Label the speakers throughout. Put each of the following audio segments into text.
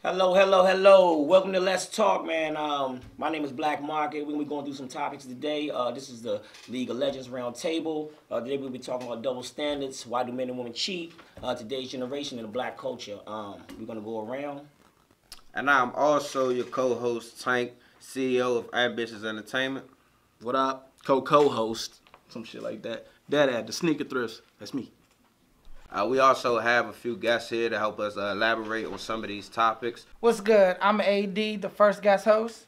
Speaker 1: Hello, hello, hello. Welcome to Let's Talk, man. My name is Black Market. We're going to be going through some topics today. This is the League of Legends Round Table. Today we'll be talking about double standards, why do men and women cheat, today's generation, and the black culture. We're going to go around.
Speaker 2: And I'm also your co-host, Tank, CEO of Ambitious Entertainment.
Speaker 3: What up? Co-host, some shit like that. Dad at the Sneaker Thrifts. That's me.
Speaker 2: We also have a few guests here to help us elaborate on some of these topics.
Speaker 4: What's good? I'm AD, the first guest host.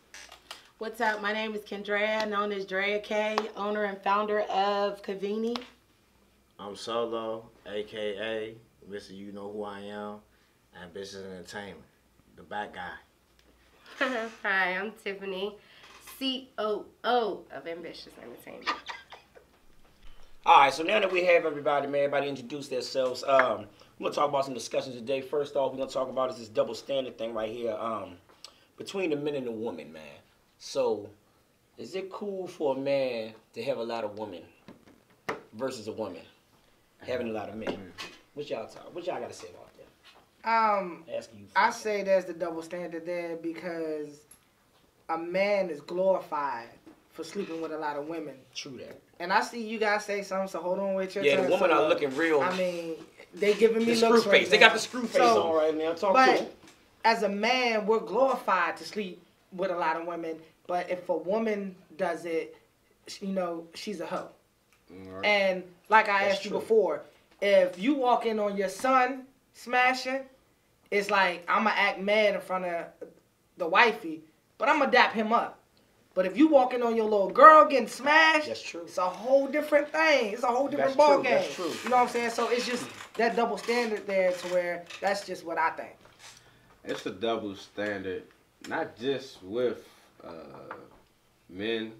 Speaker 5: What's up? My name is Kendrea, known as Drea K, owner and founder of Cavini.
Speaker 6: I'm Solo, aka Mr. You Know Who I Am, Ambitious Entertainment, the bad guy.
Speaker 7: Hi, I'm Tiffany, COO of Ambitious Entertainment.
Speaker 1: All right, so now that we have everybody, man, everybody introduce themselves. We're going to talk about some discussions today. First off, we're going to talk about this double standard thing right here between the men and the women, man. So, is it cool for a man to have a lot of women versus a woman having a lot of men? What y'all got to say about that? Asking you.
Speaker 4: I say there's the double standard there because a man is glorified for sleeping with a lot of women.
Speaker 1: True that.
Speaker 4: And I see you guys say something, so hold on with your
Speaker 1: Yeah,
Speaker 4: turn.
Speaker 1: the women are looking real.
Speaker 4: I mean, they giving me
Speaker 1: the
Speaker 4: looks
Speaker 1: screw
Speaker 4: right
Speaker 1: face. They got the screw face on right now. Talk to them.
Speaker 4: But as a man, we're glorified to sleep with a lot of women. But if a woman does it, you know, she's a hoe.
Speaker 2: Right.
Speaker 4: And like I
Speaker 1: That's
Speaker 4: asked you
Speaker 1: true.
Speaker 4: before, if you walk in on your son smashing, it's like I'm going to act mad in front of the wifey, but I'm going to dap him up. But if you walk in on your little girl getting smashed,
Speaker 1: That's true.
Speaker 4: it's a whole different thing. It's a whole different
Speaker 1: That's
Speaker 4: ball
Speaker 1: true.
Speaker 4: game.
Speaker 1: That's true.
Speaker 4: You know what I'm saying? So it's just that double standard there to where that's just what I think.
Speaker 2: It's a double standard, not just with men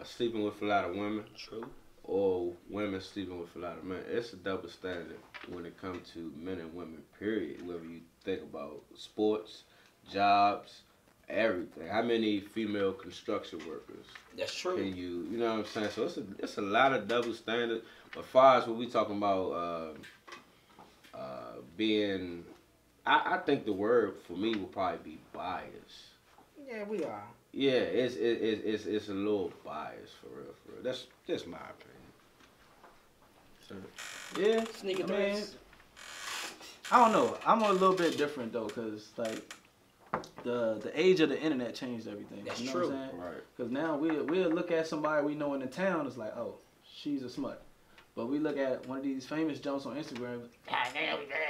Speaker 2: sleeping with a lot of women.
Speaker 1: True.
Speaker 2: Or women sleeping with a lot of men. It's a double standard when it comes to men and women, period. Whether you think about sports, jobs, everything. How many female construction workers
Speaker 1: That's true.
Speaker 2: can you know what I'm saying? So it's a lot of double standard. But as far as what we talking about being, I think the word for me would probably be bias.
Speaker 4: Yeah, we are.
Speaker 2: Yeah, it's a little bias for real. That's just my opinion. So,
Speaker 3: Yeah,
Speaker 1: Sneaker
Speaker 3: I mean,
Speaker 1: threats.
Speaker 3: I don't know. I'm a little bit different though, cause like the age of the internet changed everything.
Speaker 1: That's
Speaker 3: you know
Speaker 1: true.
Speaker 3: What I'm saying?
Speaker 2: right.
Speaker 3: Cause now we'll look at somebody we know in the town. It's like, oh, she's a smut. But we look at one of these famous jumps on Instagram.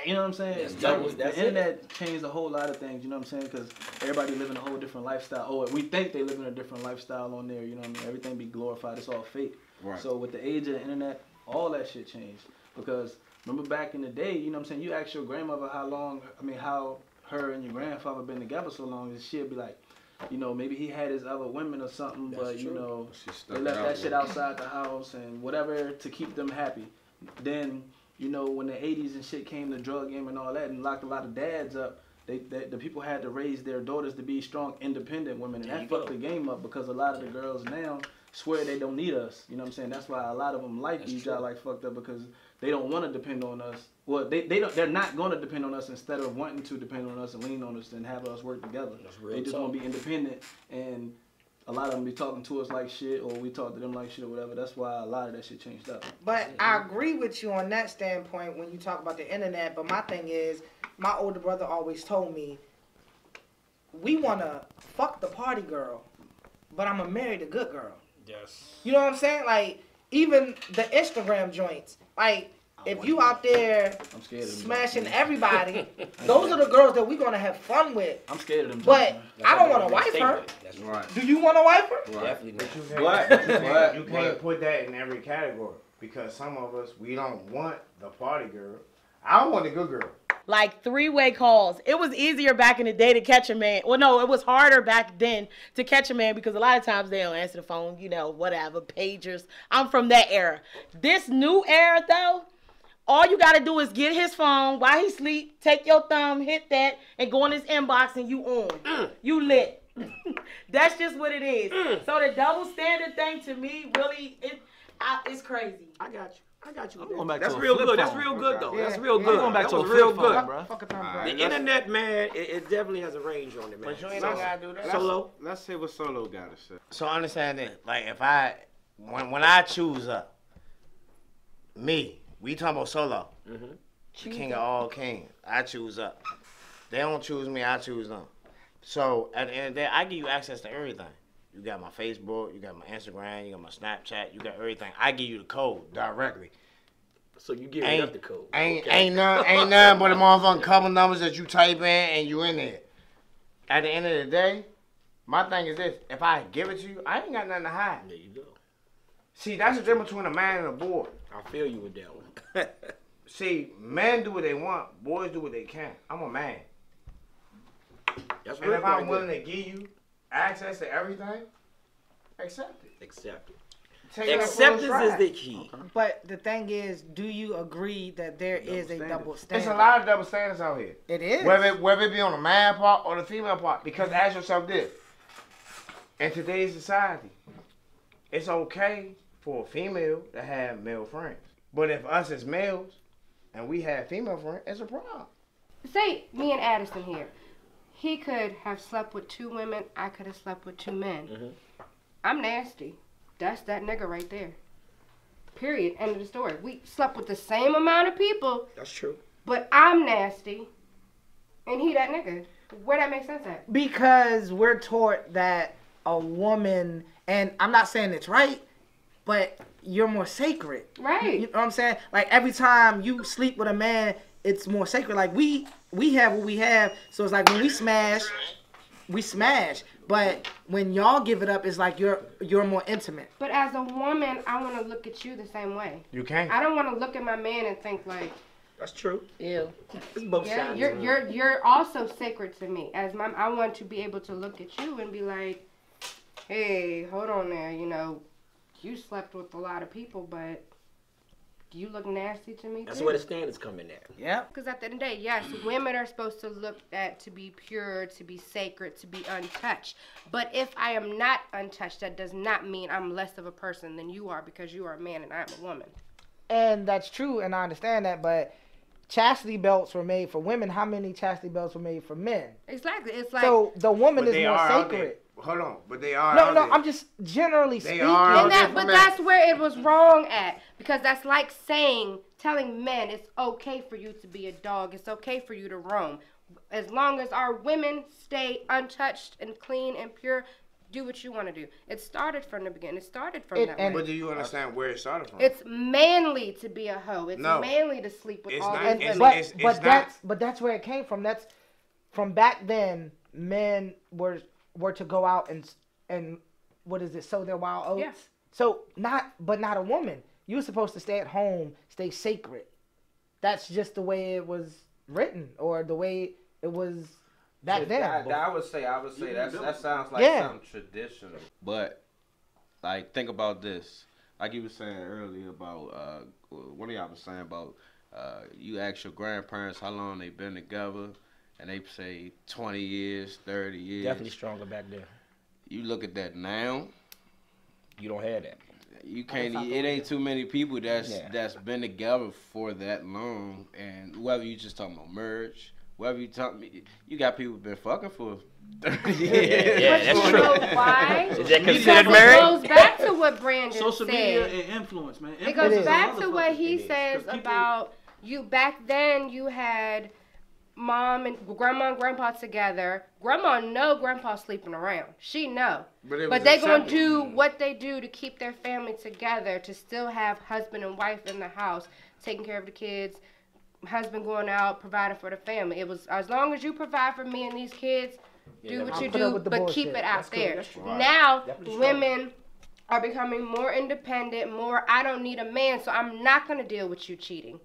Speaker 3: You know what I'm saying?
Speaker 1: That's
Speaker 3: Like,
Speaker 1: double-
Speaker 3: the
Speaker 1: that's it.
Speaker 3: internet changed a whole lot of things. You know what I'm saying? Because everybody living a whole different lifestyle. Or we think they live in a different lifestyle on there. You know what I mean? Everything be glorified. It's all fake.
Speaker 2: Right.
Speaker 3: So with the age of the internet, all that shit changed. Because remember back in the day, you know what I'm saying? You ask your grandmother how her and your grandfather been together so long, and she'll be like, you know, maybe he had his other women or something,
Speaker 1: That's
Speaker 3: but you
Speaker 1: true.
Speaker 3: know,
Speaker 2: She stuck
Speaker 3: they
Speaker 2: it
Speaker 3: left
Speaker 2: out
Speaker 3: that shit
Speaker 2: with
Speaker 3: outside the house and whatever to keep them happy. Then, you know, when the 80s and shit came, the drug game and all that, and locked a lot of dads up, the people had to raise their daughters to be strong, independent women, and
Speaker 1: There you
Speaker 3: that fucked
Speaker 1: go.
Speaker 3: the game up because a lot of the girls now swear they don't need us. You know what I'm saying? That's why a lot of them like
Speaker 1: That's
Speaker 3: these
Speaker 1: true.
Speaker 3: guys like fucked up because they don't want to depend on us. Well, they're not going to depend on us instead of wanting to depend on us and lean on us and have us work together.
Speaker 1: That's real
Speaker 3: They just
Speaker 1: talk.
Speaker 3: want to be independent, and a lot of them be talking to us like shit, or we talk to them like shit or whatever. That's why a lot of that shit changed up.
Speaker 4: But I agree with you on that standpoint when you talk about the internet. But my thing is, my older brother always told me, we want to fuck the party girl, but I'm going to marry the good girl.
Speaker 1: Yes.
Speaker 4: You know what I'm saying? Like, even the Instagram joints. Like, if you out there
Speaker 3: I'm scared of them.
Speaker 4: smashing everybody, those are the girls that we're going to have fun with.
Speaker 3: I'm scared of them.
Speaker 4: But
Speaker 3: jokes,
Speaker 4: I don't want to wife her.
Speaker 1: That's
Speaker 2: Right.
Speaker 4: Do you want to wife her?
Speaker 2: Right.
Speaker 1: Definitely
Speaker 6: But
Speaker 1: not.
Speaker 6: you
Speaker 2: But-
Speaker 6: can't, you
Speaker 2: but-
Speaker 6: can't put that in every category because some of us, we don't want the party girl. I want the good girl.
Speaker 5: Like three-way calls. It was easier back in the day to catch a man. Well, no, it was harder back then to catch a man because a lot of times they don't answer the phone, you know, whatever, pagers. I'm from that era. This new era, though, all you got to do is get his phone while he sleep, take your thumb, hit that, and go in his inbox and you on. You lit. That's just what it is. So the double standard thing to me, really, it's crazy.
Speaker 1: I got you. I got you.
Speaker 3: I'm
Speaker 1: with
Speaker 3: going
Speaker 1: that.
Speaker 3: back
Speaker 1: That's
Speaker 3: to a
Speaker 1: real
Speaker 3: flip
Speaker 1: good. That's
Speaker 3: phone.
Speaker 1: real good though.
Speaker 4: Yeah.
Speaker 1: That's real
Speaker 4: Yeah.
Speaker 1: good.
Speaker 3: I'm going back
Speaker 1: That
Speaker 3: to a
Speaker 1: was real
Speaker 3: flip
Speaker 1: good.
Speaker 3: phone, bro.
Speaker 4: Fuck a thumb,
Speaker 2: All
Speaker 4: bro.
Speaker 2: right.
Speaker 1: The internet, man, it definitely has a range on it, man.
Speaker 6: But you ain't
Speaker 1: So,
Speaker 6: gotta do that.
Speaker 1: Solo.
Speaker 2: Let's see what Solo got to say.
Speaker 6: So understand this. Like if when I choose up, we talking about Solo, the king of all kings. I choose up. They don't choose me. I choose them. So at the end of the day, I give you access to everything. You got my Facebook, you got my Instagram, you got my Snapchat, you got everything. I give you the code directly.
Speaker 1: So you give up the code.
Speaker 6: Ain't none but the motherfucking couple numbers that you type in and you in there. At the end of the day, my thing is this: if I give it to you, I ain't got nothing to hide.
Speaker 1: There you go.
Speaker 6: See, that's the difference between a man and a boy.
Speaker 1: I feel you with that one.
Speaker 6: See, men do what they want, boys do what they can. I'm a man.
Speaker 1: That's
Speaker 6: And
Speaker 1: real
Speaker 6: if I'm
Speaker 1: right
Speaker 6: willing
Speaker 1: there.
Speaker 6: to give you access to everything, accept it.
Speaker 1: Accept it.
Speaker 6: Take it up for a
Speaker 1: Acceptance is
Speaker 6: stride.
Speaker 1: the key.
Speaker 4: But the thing is, do you agree that there is a
Speaker 3: standard.
Speaker 4: double
Speaker 6: There's
Speaker 4: standard?
Speaker 6: a lot of double standards out here.
Speaker 4: It is.
Speaker 6: Whether it be on the man part or the female part. Because ask yourself this. In today's society, it's okay for a female to have male friends. But if us as males and we have female friends, it's a problem.
Speaker 7: Say me and Addison here. He could have slept with 2 women. I could have slept with 2 men. I'm nasty. That's that nigga right there. Period. End of the story. We slept with the same amount of people,
Speaker 1: That's true.
Speaker 7: but I'm nasty, and he that nigga. Where that make sense at?
Speaker 4: Because we're taught that a woman, and I'm not saying it's right, but you're more sacred.
Speaker 7: Right.
Speaker 4: You know what I'm saying? Like every time you sleep with a man, it's more sacred. Like we have what we have, so it's like when we smash. But when y'all give it up, it's like you're more intimate.
Speaker 7: But as a woman, I want to look at you the same way.
Speaker 6: You can't.
Speaker 7: I don't want to look at my man and think like,
Speaker 1: That's true.
Speaker 5: Ew.
Speaker 1: It's both
Speaker 7: yeah,
Speaker 1: sides.
Speaker 7: you're also sacred to me. As my, I want to be able to look at you and be like, hey, hold on there, you know, you slept with a lot of people, but you look nasty to me
Speaker 1: That's
Speaker 7: too.
Speaker 1: where the standards come in at.
Speaker 4: Yeah.
Speaker 7: Because at the end of the day, yes, women are supposed to look at to be pure, to be sacred, to be untouched. But if I am not untouched, that does not mean I'm less of a person than you are because you are a man and I'm a woman.
Speaker 4: And that's true, and I understand that, but chastity belts were made for women. How many chastity belts were made for men?
Speaker 7: Exactly. It's like,
Speaker 4: So the woman
Speaker 6: But
Speaker 4: is
Speaker 6: they
Speaker 4: more
Speaker 6: are out there.
Speaker 4: sacred.
Speaker 6: Hold on, but they are.
Speaker 4: No,
Speaker 6: out
Speaker 4: no,
Speaker 6: there.
Speaker 4: I'm just generally
Speaker 6: They
Speaker 4: speaking.
Speaker 6: are out
Speaker 7: and
Speaker 6: there
Speaker 7: that,
Speaker 6: for
Speaker 7: but
Speaker 6: men.
Speaker 7: that's where it was wrong at. Because that's like telling men it's okay for you to be a dog. It's okay for you to roam. As long as our women stay untouched and clean and pure, do what you want to do. It started from the beginning. It started from that
Speaker 4: and-
Speaker 7: way.
Speaker 6: But do you understand where it started from?
Speaker 7: It's manly to be a hoe. It's
Speaker 6: No.
Speaker 7: manly to sleep with
Speaker 6: It's
Speaker 7: all
Speaker 6: not-
Speaker 7: these
Speaker 6: it's-
Speaker 7: women.
Speaker 4: But that's where it came from. That's from back then. Men were to go out and what is it? Sow their wild oats.
Speaker 7: Yeah.
Speaker 4: So not a woman. You were supposed to stay at home, stay sacred. That's just the way it was written, or the way it was back then.
Speaker 2: I would say that sounds like
Speaker 4: Yeah.
Speaker 2: something traditional. But like, think about this. Like you were saying earlier about one of y'all was saying about you ask your grandparents how long they been together, and they say 20 years, 30 years.
Speaker 1: Definitely stronger back then.
Speaker 2: You look at that now.
Speaker 1: You don't have that.
Speaker 2: You can't. It ain't too many people that's
Speaker 1: Yeah.
Speaker 2: been together for that long, and whether you just talking about marriage, whether you talking, you got people been fucking for 30 years.
Speaker 1: Yeah,
Speaker 7: But
Speaker 1: that's
Speaker 7: you
Speaker 1: true.
Speaker 7: know why?
Speaker 1: Is that
Speaker 7: Because
Speaker 1: considered
Speaker 7: it
Speaker 1: married?
Speaker 7: goes back to what Brandon
Speaker 3: Social
Speaker 7: said.
Speaker 3: media and influence, man.
Speaker 7: It goes
Speaker 4: is.
Speaker 7: back to what
Speaker 3: Motherfuckers.
Speaker 7: he
Speaker 1: It is.
Speaker 7: says
Speaker 3: 'Cause people-
Speaker 7: about you. Back then, you had mom and grandma and grandpa together. Grandma know grandpa sleeping around. She know. But they gonna do what they do to keep their family together, to still have husband and wife in the house, taking care of the kids, husband going out, providing for the family. It was as long as you provide for me and these kids, do what
Speaker 4: I'll
Speaker 7: you
Speaker 4: put up
Speaker 7: do,
Speaker 4: with the
Speaker 7: but
Speaker 4: bullshit.
Speaker 7: keep it out
Speaker 1: That's cool.
Speaker 7: there.
Speaker 1: That's true.
Speaker 7: Now,
Speaker 1: Definitely
Speaker 7: women are becoming more independent, more, I don't need a man, so I'm not going to deal with you cheating.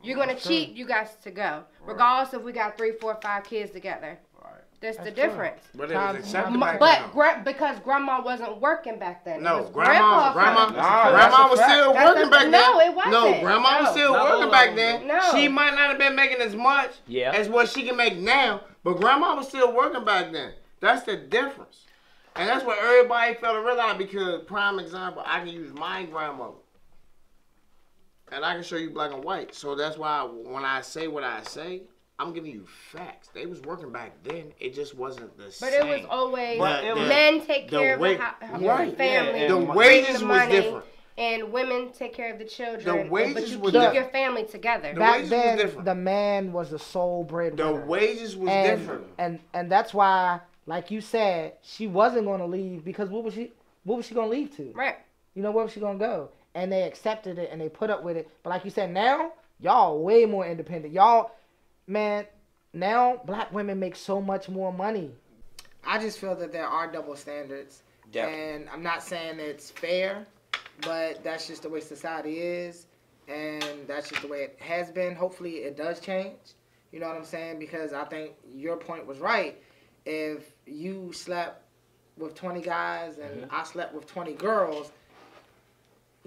Speaker 7: You're going to cheat, you guys to go. Regardless if we got 3, 4, 5 kids together.
Speaker 2: Right.
Speaker 7: That's the
Speaker 4: True.
Speaker 7: difference.
Speaker 6: But it was accepted back
Speaker 7: But
Speaker 6: then.
Speaker 7: because grandma wasn't working back then. It
Speaker 6: No,
Speaker 7: was
Speaker 6: grandma
Speaker 7: grandpa
Speaker 6: was still
Speaker 7: That's
Speaker 6: working
Speaker 7: a-
Speaker 6: back then.
Speaker 7: no, it wasn't.
Speaker 6: No, grandma was
Speaker 7: No.
Speaker 6: still
Speaker 3: Not
Speaker 6: working
Speaker 3: all
Speaker 6: back
Speaker 3: of
Speaker 6: then.
Speaker 7: them. No.
Speaker 6: She might not have been making as much
Speaker 1: Yeah.
Speaker 6: as what she can make now, but grandma was still working back then. That's the difference. And that's what everybody failed to realize, because prime example, I can use my grandmother. and I can show you black and white. So that's why when I say what I say, I'm giving you facts. They was working back then. It just wasn't the same.
Speaker 7: But it was always
Speaker 6: But
Speaker 7: men take care of the family.
Speaker 6: The
Speaker 7: bring
Speaker 6: wages
Speaker 7: the
Speaker 6: was
Speaker 7: money,
Speaker 6: different.
Speaker 7: And women take care of the children.
Speaker 6: The wages
Speaker 7: but you
Speaker 6: was
Speaker 7: keep
Speaker 6: different.
Speaker 7: your family together.
Speaker 6: The
Speaker 8: Back
Speaker 6: wages
Speaker 8: then,
Speaker 6: was different.
Speaker 8: the man was the sole breadwinner.
Speaker 6: The wages was
Speaker 8: and,
Speaker 6: different.
Speaker 8: And that's why, like you said, she wasn't gonna leave because what was she gonna leave to?
Speaker 7: Right.
Speaker 8: You know, where was she gonna go? And they accepted it and they put up with it. But like you said, now y'all way more independent. Y'all, man, now black women make so much more money.
Speaker 4: I just feel that there are double standards.
Speaker 1: Definitely.
Speaker 4: And I'm not saying it's fair, but that's just the way society is. And that's just the way it has been. Hopefully it does change. You know what I'm saying? Because I think your point was right. If you slept with 20 guys and I slept with 20 girls,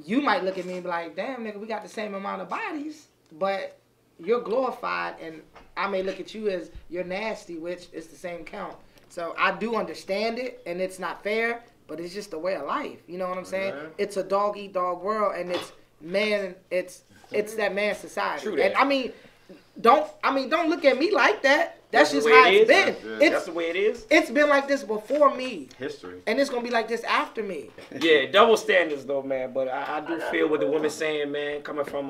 Speaker 4: you might look at me and be like, damn, nigga, we got the same amount of bodies, but you're glorified, and I may look at you as you're nasty, which is the same count. So I do understand it, and it's not fair, but it's just the way of life. You know what I'm saying?
Speaker 6: Yeah.
Speaker 4: It's a dog-eat-dog world, and it's that man society.
Speaker 1: True that.
Speaker 4: And I mean, don't look at me like that. That's just
Speaker 1: the way
Speaker 4: how
Speaker 1: it
Speaker 4: it's
Speaker 1: is.
Speaker 4: been.
Speaker 1: That's the way it is.
Speaker 4: It's been like this before me,
Speaker 2: History.
Speaker 4: and it's gonna be like this after me.
Speaker 1: Yeah, double standards though, man. But I do feel what the women saying, man, coming from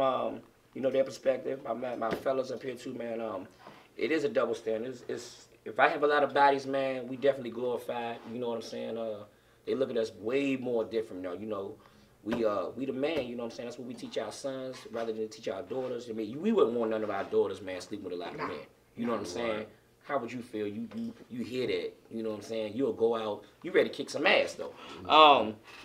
Speaker 1: their perspective. My fellas up here too, man. It is a double standard. It's if I have a lot of bodies, man, we definitely glorified. You know what I'm saying? They look at us way more different now. You know, we the man. You know what I'm saying? That's what we teach our sons rather than teach our daughters. I mean, we wouldn't want none of our daughters, man, sleeping with a lot of men. You know what I'm saying? How would you feel? You hear that? You know what I'm saying? You'll go out. You ready to kick some ass though.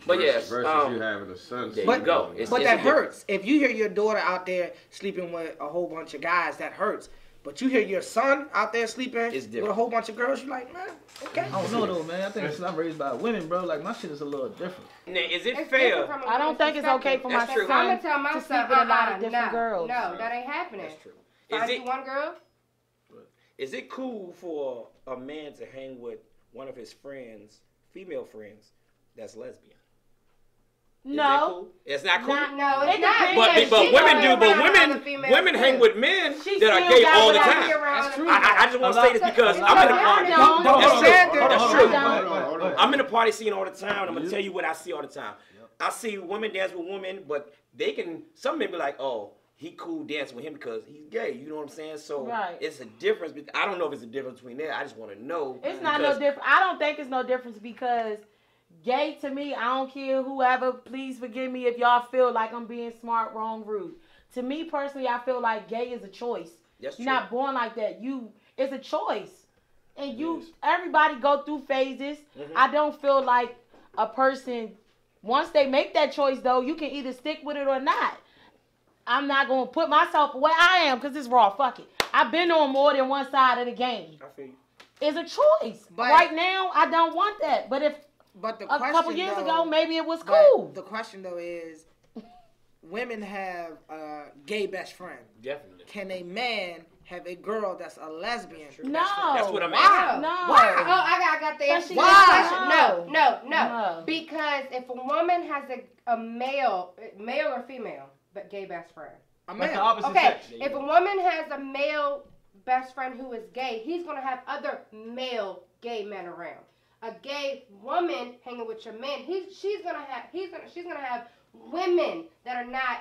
Speaker 1: But yes.
Speaker 2: Versus you having a son.
Speaker 1: There you go.
Speaker 4: But that hurts. If you hear your daughter out there sleeping with a whole bunch of guys, that hurts. But you hear your son out there sleeping with a whole bunch of girls, you're like, man, okay.
Speaker 3: I don't know though, man. I think since I'm raised by women, bro, like my shit is a little different.
Speaker 1: Now, is it
Speaker 7: It's
Speaker 1: fair?
Speaker 7: different from a
Speaker 5: I don't think it's okay for my
Speaker 1: That's true.
Speaker 5: son
Speaker 7: I'm gonna tell my
Speaker 5: to
Speaker 7: son,
Speaker 5: sleep with a lot of different
Speaker 7: no,
Speaker 5: girls.
Speaker 7: No, that ain't happening.
Speaker 1: That's true.
Speaker 7: Find you one girl.
Speaker 1: Is it cool for a man to hang with one of his friends, female friends, that's lesbian? Is that
Speaker 5: No.
Speaker 1: cool? It's not cool.
Speaker 7: No, it's
Speaker 5: It
Speaker 7: not.
Speaker 5: depends.
Speaker 1: But
Speaker 7: because she
Speaker 1: women
Speaker 7: gonna
Speaker 1: do.
Speaker 7: be
Speaker 1: But
Speaker 7: around other female
Speaker 1: women hang
Speaker 7: friends.
Speaker 1: with men
Speaker 5: She
Speaker 1: that are
Speaker 5: still
Speaker 1: gay
Speaker 5: got
Speaker 1: all
Speaker 5: what
Speaker 1: the
Speaker 5: I
Speaker 1: time.
Speaker 5: hear
Speaker 7: That's true.
Speaker 1: I just want to say this because
Speaker 7: No,
Speaker 1: I'm in the
Speaker 7: no,
Speaker 1: party.
Speaker 5: no.
Speaker 1: That's true.
Speaker 5: Hold on.
Speaker 1: I'm in the party scene all the time. I'm gonna tell you what I see all the time. I see women dance with women, but some men be like, oh, he cool dancing with him because he's gay. You know what I'm saying? So
Speaker 5: Right.
Speaker 1: it's a difference. I don't know if it's a difference between that. I just want to know.
Speaker 5: It's not no different. I don't think it's no difference because gay to me, I don't care whoever, please forgive me if y'all feel like I'm being smart, wrong, rude. To me personally, I feel like gay is a choice.
Speaker 1: That's
Speaker 5: You're
Speaker 1: true.
Speaker 5: not born like that. It's a choice. And everybody go through phases.
Speaker 1: Mm-hmm.
Speaker 5: I don't feel like a person, once they make that choice though, you can either stick with it or not. I'm not going to put myself where I am because it's raw. Fuck it. I've been on more than one side of the game.
Speaker 1: I feel you.
Speaker 5: It's a choice.
Speaker 4: But-
Speaker 5: right now, I don't want that. But if
Speaker 4: But the
Speaker 5: a
Speaker 4: question,
Speaker 5: couple years
Speaker 4: though,
Speaker 5: ago, maybe it was
Speaker 4: but
Speaker 5: cool.
Speaker 4: The question though is, women have a gay best friend.
Speaker 1: Definitely.
Speaker 4: Can a man have a girl that's a lesbian?
Speaker 5: No.
Speaker 1: That's what I'm
Speaker 7: Wow.
Speaker 1: asking.
Speaker 5: No.
Speaker 4: Why?
Speaker 7: Oh, I got the answer to
Speaker 5: Why?
Speaker 7: this question.
Speaker 5: No.
Speaker 7: No. Because if a woman has a male or female, but gay best friend.
Speaker 4: A
Speaker 3: Like the
Speaker 4: man.
Speaker 3: opposite
Speaker 7: Okay,
Speaker 3: sex.
Speaker 7: if a woman has a male best friend who is gay, he's gonna have other male gay men around. A gay woman hanging with your man, she's gonna have women that are not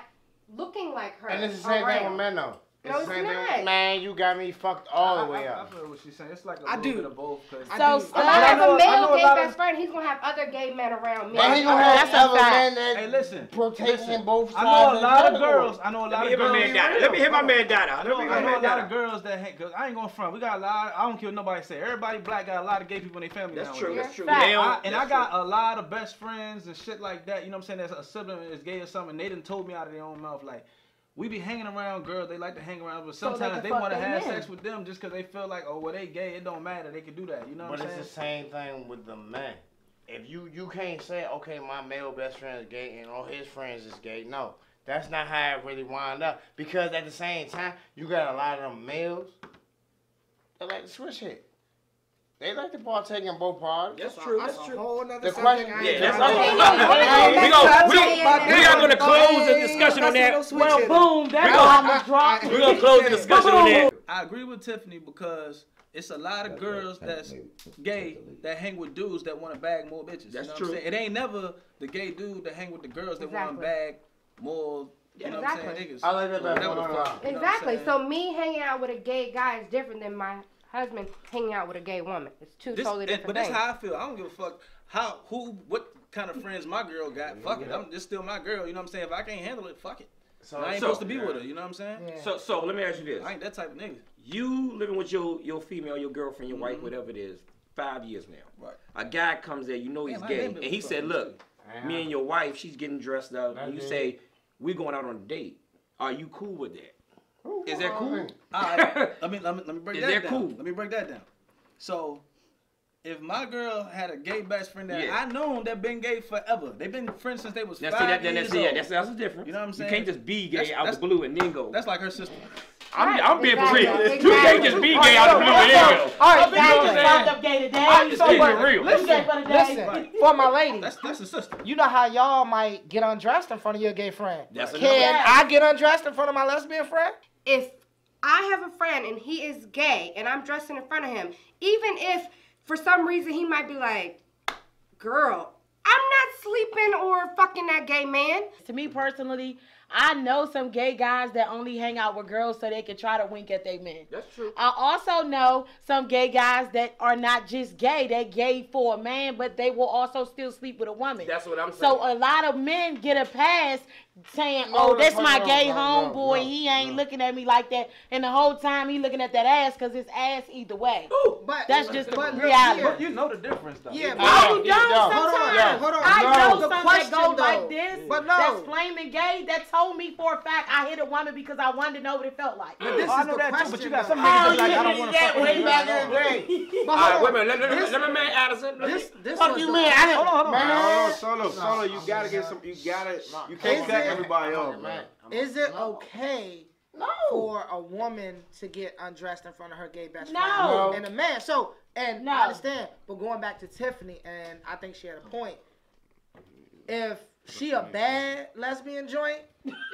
Speaker 7: looking like her.
Speaker 6: And it's the same thing
Speaker 7: around.
Speaker 6: with men though.
Speaker 7: No,
Speaker 6: the same
Speaker 7: it's
Speaker 6: thing.
Speaker 7: not.
Speaker 6: Man, you got me fucked all the way
Speaker 3: I
Speaker 6: up.
Speaker 3: feel what she's saying. It's like a
Speaker 4: I
Speaker 3: little
Speaker 4: do.
Speaker 3: bit of both. 'Cause
Speaker 4: I
Speaker 5: So
Speaker 4: do.
Speaker 5: stop.
Speaker 7: If I have
Speaker 3: I know
Speaker 7: a male
Speaker 3: a
Speaker 7: gay
Speaker 3: lot of-
Speaker 7: best friend, he's gonna have other gay men around me.
Speaker 6: And he gonna
Speaker 5: That's
Speaker 6: have
Speaker 5: a
Speaker 6: other
Speaker 5: fact.
Speaker 6: men that
Speaker 3: Hey, listen.
Speaker 6: rotating in both
Speaker 3: I
Speaker 6: sides.
Speaker 3: know a
Speaker 6: of
Speaker 3: lot
Speaker 6: the
Speaker 3: of girls. I know a
Speaker 1: Let
Speaker 3: lot
Speaker 1: me
Speaker 3: of
Speaker 1: hear my
Speaker 3: girls.
Speaker 1: man Dada. Let me hear my man Dada.
Speaker 3: I
Speaker 1: Let
Speaker 3: know,
Speaker 1: me hear
Speaker 3: I
Speaker 1: my
Speaker 3: know a
Speaker 1: man
Speaker 3: lot of
Speaker 1: Dada.
Speaker 3: girls that hang, cause I ain't going front. We got a lot. I don't care what nobody say. Everybody black got a lot of gay people in their family.
Speaker 1: That's
Speaker 3: nowadays.
Speaker 1: true. That's true.
Speaker 5: Fact.
Speaker 1: They don't-
Speaker 3: And I got a lot of best friends and shit like that. You know what I'm saying? That's a sibling is gay or something. They done told me out of their own mouth like, we be hanging around girls. They like to hang around, but
Speaker 5: So they
Speaker 3: sometimes
Speaker 5: can
Speaker 3: they
Speaker 5: fuck
Speaker 3: want to
Speaker 5: their
Speaker 3: have
Speaker 5: men.
Speaker 3: sex with them just because they feel like, oh, well, they gay. It don't matter. They can do that. You know what
Speaker 6: But
Speaker 3: I'm
Speaker 6: it's
Speaker 3: saying?
Speaker 6: the same thing with the men. If you can't say, okay, my male best friend is gay and all his friends is gay. No, that's not how it really wound up. Because at the same time, you got a lot of them males that like to switch it. They like to partake in both parts.
Speaker 1: That's true.
Speaker 8: That's
Speaker 1: That's
Speaker 8: a
Speaker 1: true.
Speaker 8: whole nother
Speaker 6: The
Speaker 8: subject.
Speaker 6: question-
Speaker 8: I ain't
Speaker 1: Yeah, that's
Speaker 8: trying
Speaker 1: all.
Speaker 8: to-
Speaker 1: We are going to close the discussion on that.
Speaker 5: Well, boom, that's how I'm dropped.
Speaker 1: We're going to close the discussion on that.
Speaker 3: I agree with Tiffany because it's a lot of girls that's gay that hang with dudes that want to bag more bitches.
Speaker 1: That's
Speaker 3: you know
Speaker 1: true.
Speaker 3: What I'm saying? It ain't never the gay dude that hang with the girls that want to
Speaker 7: Exactly.
Speaker 3: bag more. You know what I'm saying? Niggas.
Speaker 6: I like that better.
Speaker 3: Whatever the fuck, you know what I'm
Speaker 7: Exactly.
Speaker 3: saying?
Speaker 7: So me hanging out with a gay guy is different than my husband hanging out with a gay woman. It's two totally different
Speaker 3: But
Speaker 7: things.
Speaker 3: that's how I feel. I don't give a fuck what kind of friends my girl got. Fuck it. It's still my girl. You know what I'm saying? If I can't handle it, fuck it.
Speaker 6: So,
Speaker 3: I ain't supposed to be with her. You know what I'm saying?
Speaker 8: Yeah.
Speaker 1: So let me ask you this.
Speaker 3: I ain't that type of nigga.
Speaker 1: You living with your female, your girlfriend, your wife, whatever it is, 5 years now.
Speaker 3: Right.
Speaker 1: A guy comes there, you know he's
Speaker 3: Damn, I
Speaker 1: gay,
Speaker 3: ain't been
Speaker 1: and he
Speaker 3: with
Speaker 1: said,
Speaker 3: fucking
Speaker 1: look, me and your wife, she's getting dressed up, and you
Speaker 6: did.
Speaker 1: say, we're going out on a date. Are you cool with that? Is that cool?
Speaker 3: All right. Let me break
Speaker 1: Is
Speaker 3: that
Speaker 1: that
Speaker 3: down.
Speaker 1: cool?
Speaker 3: Let me break that down. So, if my girl had a gay best friend that
Speaker 1: Yeah.
Speaker 3: I known that been gay forever, they've been friends since they was
Speaker 1: Now,
Speaker 3: 5
Speaker 1: see,
Speaker 3: years old.
Speaker 1: that's the difference.
Speaker 3: You know what I'm saying?
Speaker 1: You can't just be gay
Speaker 3: That's-
Speaker 1: out the blue and then go.
Speaker 3: That's like her sister.
Speaker 1: I'm being for
Speaker 7: Exactly.
Speaker 1: real.
Speaker 7: Exactly.
Speaker 1: You can't just be gay out the blue and then go.
Speaker 8: All right,
Speaker 5: Bitch, I just
Speaker 7: Exactly.
Speaker 5: found up gay today.
Speaker 1: I'm just keeping it real.
Speaker 5: You gay for the day.
Speaker 8: listen, for my ladies,
Speaker 3: That's a sister.
Speaker 8: you know how y'all might get undressed in front of your gay friend.
Speaker 1: That's
Speaker 8: Can
Speaker 1: another-
Speaker 8: I get undressed in front of my lesbian friend?
Speaker 7: If I have a friend and he is gay and I'm dressing in front of him, even if for some reason he might be like, girl, I'm not sleeping or fucking that gay man.
Speaker 5: To me personally, I know some gay guys that only hang out with girls so they can try to wink at their men.
Speaker 1: That's true.
Speaker 5: I also know some gay guys that are not just gay. They're gay for a man, but they will also still sleep with a woman.
Speaker 1: That's what I'm saying.
Speaker 5: So a lot of men get a pass saying,
Speaker 6: No,
Speaker 5: oh, that's
Speaker 6: no,
Speaker 5: my
Speaker 6: no,
Speaker 5: gay
Speaker 6: no,
Speaker 5: homeboy.
Speaker 6: no,
Speaker 5: He ain't
Speaker 6: no.
Speaker 5: looking at me like that. And the whole time he looking at that ass because his ass either way.
Speaker 8: But
Speaker 5: That's just the
Speaker 8: but look
Speaker 5: reality.
Speaker 8: here.
Speaker 3: But you know the difference, though.
Speaker 8: Yeah,
Speaker 5: Oh, you
Speaker 6: Yeah,
Speaker 5: don't
Speaker 6: yeah.
Speaker 5: sometimes.
Speaker 8: Hold on.
Speaker 5: I
Speaker 8: No.
Speaker 5: know
Speaker 8: The
Speaker 5: some that
Speaker 8: question,
Speaker 5: go
Speaker 8: though.
Speaker 5: like this.
Speaker 8: But no.
Speaker 5: That's flaming gay. That told me for a fact I hit a woman because I wanted to know what it felt like.
Speaker 8: But this
Speaker 3: Oh, I
Speaker 8: is
Speaker 3: know
Speaker 8: the
Speaker 3: that
Speaker 8: question.
Speaker 3: too, but you got some
Speaker 8: though.
Speaker 3: niggas that
Speaker 5: Oh,
Speaker 3: be like, I
Speaker 5: you
Speaker 3: don't
Speaker 5: did
Speaker 3: want to
Speaker 5: that
Speaker 3: fuck
Speaker 5: way
Speaker 3: with
Speaker 6: back
Speaker 3: you.
Speaker 6: in the day.
Speaker 8: But
Speaker 1: All right,
Speaker 8: hold
Speaker 1: wait a
Speaker 8: on.
Speaker 1: minute. Let me man Addison.
Speaker 8: This
Speaker 6: Fuck
Speaker 8: was
Speaker 6: you,
Speaker 8: the-
Speaker 6: man. I didn't.
Speaker 3: Hold on.
Speaker 6: Man, Solo, you gotta get some. You can't
Speaker 8: Is
Speaker 6: cut
Speaker 8: it-
Speaker 6: everybody off, man.
Speaker 8: Is it okay
Speaker 6: No.
Speaker 8: for a woman to get undressed in front of her gay best
Speaker 5: No.
Speaker 8: friend?
Speaker 6: No.
Speaker 8: And a man. So, and
Speaker 5: No.
Speaker 8: I understand, but going back to Tiffany, and I think she had a point. If she a bad lesbian joint,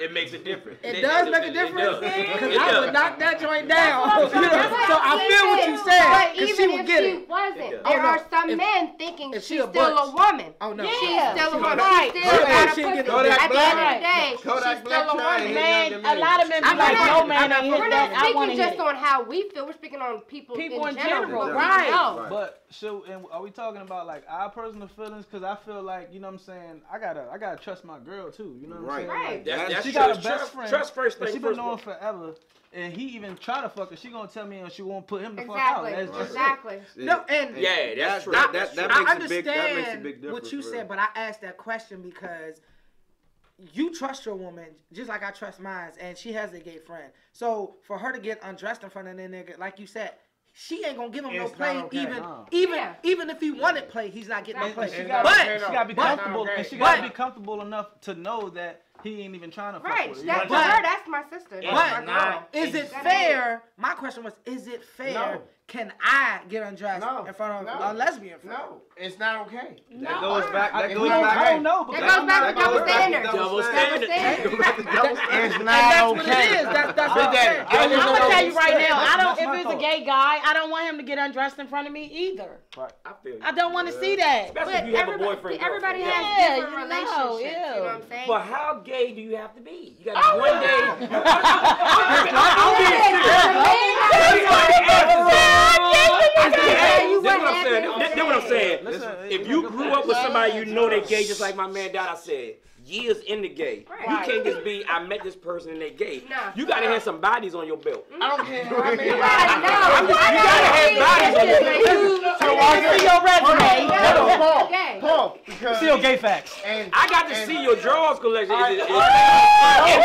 Speaker 1: It makes a difference.
Speaker 8: it does make a difference. Because I would
Speaker 1: does.
Speaker 8: knock that joint down.
Speaker 5: That's what I'm
Speaker 8: You know,
Speaker 5: saying.
Speaker 8: so I feel what you said.
Speaker 7: But
Speaker 8: Because she
Speaker 7: even
Speaker 8: would
Speaker 7: if
Speaker 8: get
Speaker 7: she
Speaker 8: it.
Speaker 7: wasn't,
Speaker 1: does.
Speaker 7: there
Speaker 8: Oh, no.
Speaker 7: are some
Speaker 8: If-
Speaker 7: men thinking
Speaker 8: if she
Speaker 7: she's
Speaker 8: a
Speaker 7: still a
Speaker 8: butch.
Speaker 7: woman.
Speaker 8: Oh no.
Speaker 5: Yeah.
Speaker 7: She's still a woman.
Speaker 5: Right.
Speaker 7: She's still
Speaker 6: Kodak
Speaker 7: got a
Speaker 8: shit
Speaker 7: pussy.
Speaker 8: get-
Speaker 6: Kodak
Speaker 7: At the end of
Speaker 6: Black.
Speaker 7: the day,
Speaker 6: Kodak
Speaker 7: she's
Speaker 6: Black
Speaker 7: still a
Speaker 6: trying to
Speaker 7: woman.
Speaker 6: hit
Speaker 5: Man,
Speaker 6: young
Speaker 5: a lot of men be
Speaker 7: I'm
Speaker 5: like,
Speaker 7: not-
Speaker 5: no man ain't
Speaker 7: We're
Speaker 5: hit
Speaker 7: not
Speaker 5: that. I want
Speaker 7: speaking
Speaker 5: to hit
Speaker 7: just
Speaker 5: it.
Speaker 7: on how we feel. We're speaking on people
Speaker 5: in
Speaker 7: general.
Speaker 5: general, right.
Speaker 7: No.
Speaker 3: But and are we talking about like our personal feelings? Because I feel like, you know what I'm saying, I gotta trust my girl too. You know what I'm saying?
Speaker 7: Right.
Speaker 3: Like,
Speaker 1: That's
Speaker 3: she
Speaker 1: true.
Speaker 3: got a best friend.
Speaker 1: Trust first
Speaker 3: that
Speaker 1: thing
Speaker 3: she been
Speaker 1: first.
Speaker 3: knowing forever, and he even try to fuck her. She gonna tell me and she won't put him the fuck
Speaker 7: Exactly.
Speaker 3: out. That's
Speaker 7: Exactly.
Speaker 8: No, and
Speaker 1: Yeah, that's true.
Speaker 6: That
Speaker 1: That's
Speaker 6: makes
Speaker 1: true.
Speaker 8: I
Speaker 6: a big. That makes a
Speaker 8: understand
Speaker 6: big difference.
Speaker 8: what you
Speaker 6: bro.
Speaker 8: said, but I asked that question because you trust your woman just like I trust mine, and she has a gay friend. So for her to get undressed in front of that nigga, like you said, she ain't gonna give him no
Speaker 6: It's
Speaker 8: play.
Speaker 6: not okay.
Speaker 7: Yeah.
Speaker 8: Even if he wanted play, he's not getting no play.
Speaker 7: Exactly.
Speaker 3: She gotta,
Speaker 8: But
Speaker 3: she gotta be
Speaker 6: but-
Speaker 3: comfortable,
Speaker 6: okay.
Speaker 3: and she gotta
Speaker 8: but-
Speaker 3: be comfortable enough to know that he ain't even trying to fuck
Speaker 7: Right.
Speaker 3: with her.
Speaker 7: That,
Speaker 3: You
Speaker 7: to
Speaker 3: know what I'm
Speaker 7: her,
Speaker 3: saying?
Speaker 7: that's my sister. That's
Speaker 8: But
Speaker 7: my girl.
Speaker 8: is it
Speaker 7: That
Speaker 8: fair? My question was, is it fair?
Speaker 6: No.
Speaker 8: Can I get undressed
Speaker 6: No.
Speaker 8: in front of
Speaker 6: No.
Speaker 8: a lesbian friend?
Speaker 6: No, it's not okay.
Speaker 1: That
Speaker 6: goes back. That
Speaker 3: I
Speaker 6: goes
Speaker 3: don't-
Speaker 6: back.
Speaker 3: I don't know,
Speaker 7: That
Speaker 3: because
Speaker 7: goes back to double standards.
Speaker 1: Double
Speaker 7: Double
Speaker 1: standard.
Speaker 7: standards.
Speaker 6: It's
Speaker 8: And
Speaker 6: not
Speaker 8: that's what
Speaker 6: okay.
Speaker 8: it is. That's what I'm
Speaker 6: Big
Speaker 8: saying.
Speaker 6: Daddy.
Speaker 5: I'm gonna tell you right now, I don't.
Speaker 3: That's my
Speaker 5: If it's a
Speaker 3: thought.
Speaker 5: gay guy, I don't want him to get undressed in front of me either.
Speaker 1: I feel you.
Speaker 5: I don't want to see that.
Speaker 1: Especially
Speaker 7: But
Speaker 1: if you have a boyfriend.
Speaker 7: everybody
Speaker 1: girlfriend.
Speaker 7: has
Speaker 5: Yeah,
Speaker 7: different
Speaker 5: you know,
Speaker 7: relationships.
Speaker 5: yeah.
Speaker 7: You know what I'm saying?
Speaker 1: But how gay do you have to be? You gotta be one day. I'm
Speaker 7: You
Speaker 1: This what
Speaker 7: wouldn't
Speaker 1: I'm saying.
Speaker 7: have
Speaker 1: This
Speaker 7: to
Speaker 1: what I'm saying.
Speaker 3: Listen,
Speaker 1: If you grew up with somebody you know they gay, just like my man Dada said, years in the gay,
Speaker 7: Right.
Speaker 1: you can't just be, I met this person and they gay.
Speaker 7: Nah.
Speaker 1: You gotta have some bodies on your belt.
Speaker 6: I don't care how many.
Speaker 7: You gotta know.
Speaker 1: You gotta have bodies on your belt.
Speaker 6: So I
Speaker 5: See your resume.
Speaker 7: Okay.
Speaker 6: Paul, because
Speaker 3: Still gay facts.
Speaker 6: and
Speaker 1: I got to see your drawers collection. In the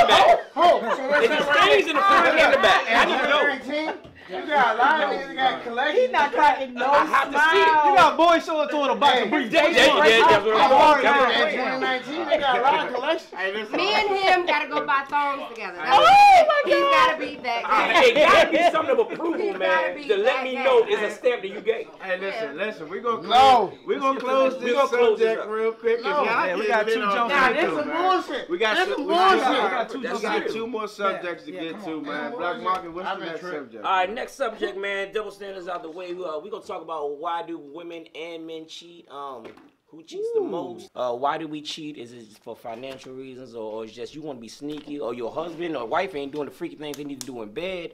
Speaker 1: back.
Speaker 6: Paul, so
Speaker 1: If it stays in the front and in the back, I need to know.
Speaker 6: You
Speaker 2: got a lot of niggas that got collections.
Speaker 5: He's not cracking no
Speaker 1: I have to see it.
Speaker 5: smile.
Speaker 3: You got boys showing throwing a box of briefs.
Speaker 1: that's what I'm talking about.
Speaker 2: In 2019, they got a lot of collections.
Speaker 7: Me and him gotta go buy thongs together.
Speaker 5: Oh my
Speaker 7: He's
Speaker 5: God.
Speaker 7: gotta be that.
Speaker 1: It gotta be something of approval,
Speaker 7: He's
Speaker 1: man.
Speaker 7: gotta be
Speaker 1: To let me
Speaker 7: that
Speaker 1: know
Speaker 7: guy.
Speaker 1: it's a stamp that you gave.
Speaker 2: Hey, listen, we're gonna
Speaker 8: No.
Speaker 2: close this subject real quick.
Speaker 8: No.
Speaker 3: Man, we got two jumps.
Speaker 8: Nah, this some bullshit.
Speaker 2: We got
Speaker 8: This
Speaker 2: two,
Speaker 8: some
Speaker 2: we got
Speaker 8: bullshit.
Speaker 2: two more subjects to get to, man. Black Market, what's the next subject?
Speaker 1: All right, next subject, man. Double standards out the way. We're gonna talk about why do women and men cheat. Who cheats the most? Why do we cheat? Is it for financial reasons, or it's just you want to be sneaky, or your husband or wife ain't doing the freaky things they need to do in bed?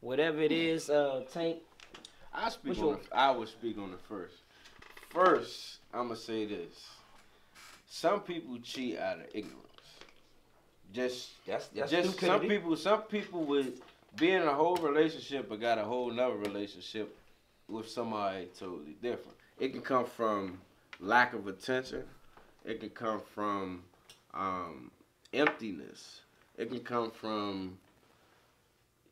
Speaker 1: Whatever it is, Tank.
Speaker 2: I will speak on it first. First, I'm gonna say this: some people cheat out of ignorance. Just some people would be in a whole relationship but got a whole nother relationship with somebody totally different. It can come from lack of attention. It can come from emptiness. It can come from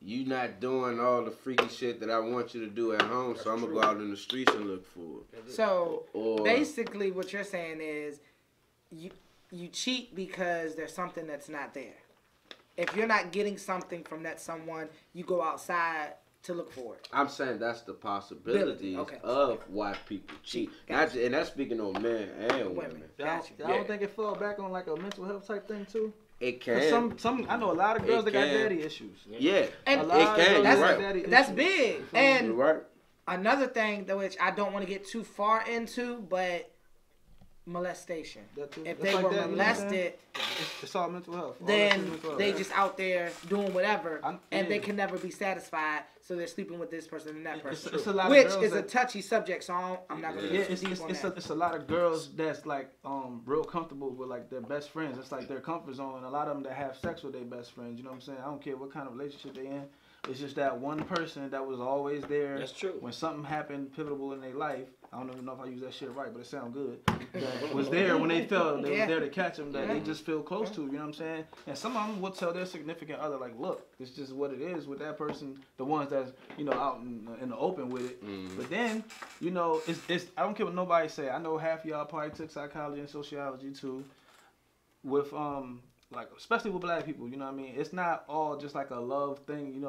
Speaker 2: you not doing all the freaky shit that I want you to do at home, so I'm gonna go out in the streets and look for it.
Speaker 4: So
Speaker 2: Or
Speaker 4: basically, what you're saying is, you cheat because there's something that's not there. If you're not getting something from that someone, you go outside to look for it.
Speaker 2: I'm saying that's the possibilities
Speaker 4: Okay.
Speaker 2: of why people cheat.
Speaker 4: Gotcha.
Speaker 2: And that's speaking on men and women.
Speaker 4: Gotcha.
Speaker 3: Y'all don't think it fall back on like a mental health type thing too?
Speaker 2: It
Speaker 3: 'Cause
Speaker 2: can.
Speaker 3: some I know a lot of girls that got
Speaker 2: can.
Speaker 3: daddy issues.
Speaker 2: Yeah.
Speaker 4: And
Speaker 3: A
Speaker 2: It
Speaker 3: lot of
Speaker 2: can.
Speaker 3: girls
Speaker 2: You're
Speaker 3: got
Speaker 2: right.
Speaker 3: daddy
Speaker 4: That's
Speaker 3: issues.
Speaker 4: big.
Speaker 2: You're
Speaker 4: And
Speaker 2: right.
Speaker 4: another thing that which I don't want to get too far into, but molestation.
Speaker 3: That too.
Speaker 4: If
Speaker 3: That's
Speaker 4: they
Speaker 3: like
Speaker 4: were
Speaker 3: that, you know what I'm saying?
Speaker 4: molested,
Speaker 3: It's all mental health. All that shit is
Speaker 4: then
Speaker 3: mental health.
Speaker 4: they just out there doing whatever, and they
Speaker 3: yeah.
Speaker 4: can never be satisfied. So they're sleeping with this person and that person,
Speaker 3: It's a lot of
Speaker 4: which
Speaker 3: girls
Speaker 4: is a
Speaker 3: that-
Speaker 4: touchy subject. So I'm not gonna
Speaker 3: Yeah,
Speaker 4: get too deep on that.
Speaker 3: it's a lot of girls that's like real comfortable with like their best friends. It's like their comfort zone. And a lot of them that have sex with their best friends. You know what I'm saying? I don't care what kind of relationship they in. It's just that one person that was always there.
Speaker 1: That's true.
Speaker 3: When something happened pivotal in their life. I don't even know if I use that shit right, but it sounds good. That was there when they felt they was there to catch them. That they just feel close to. You know what I'm saying? And some of them will tell their significant other like, look, it's just what it is with that person. The ones that's out in the open with it.
Speaker 2: Mm-hmm.
Speaker 3: But then it's I don't care what nobody say. I know half of y'all probably took psychology and sociology too. With like especially with black people, you know what I mean? It's not all just like a love thing,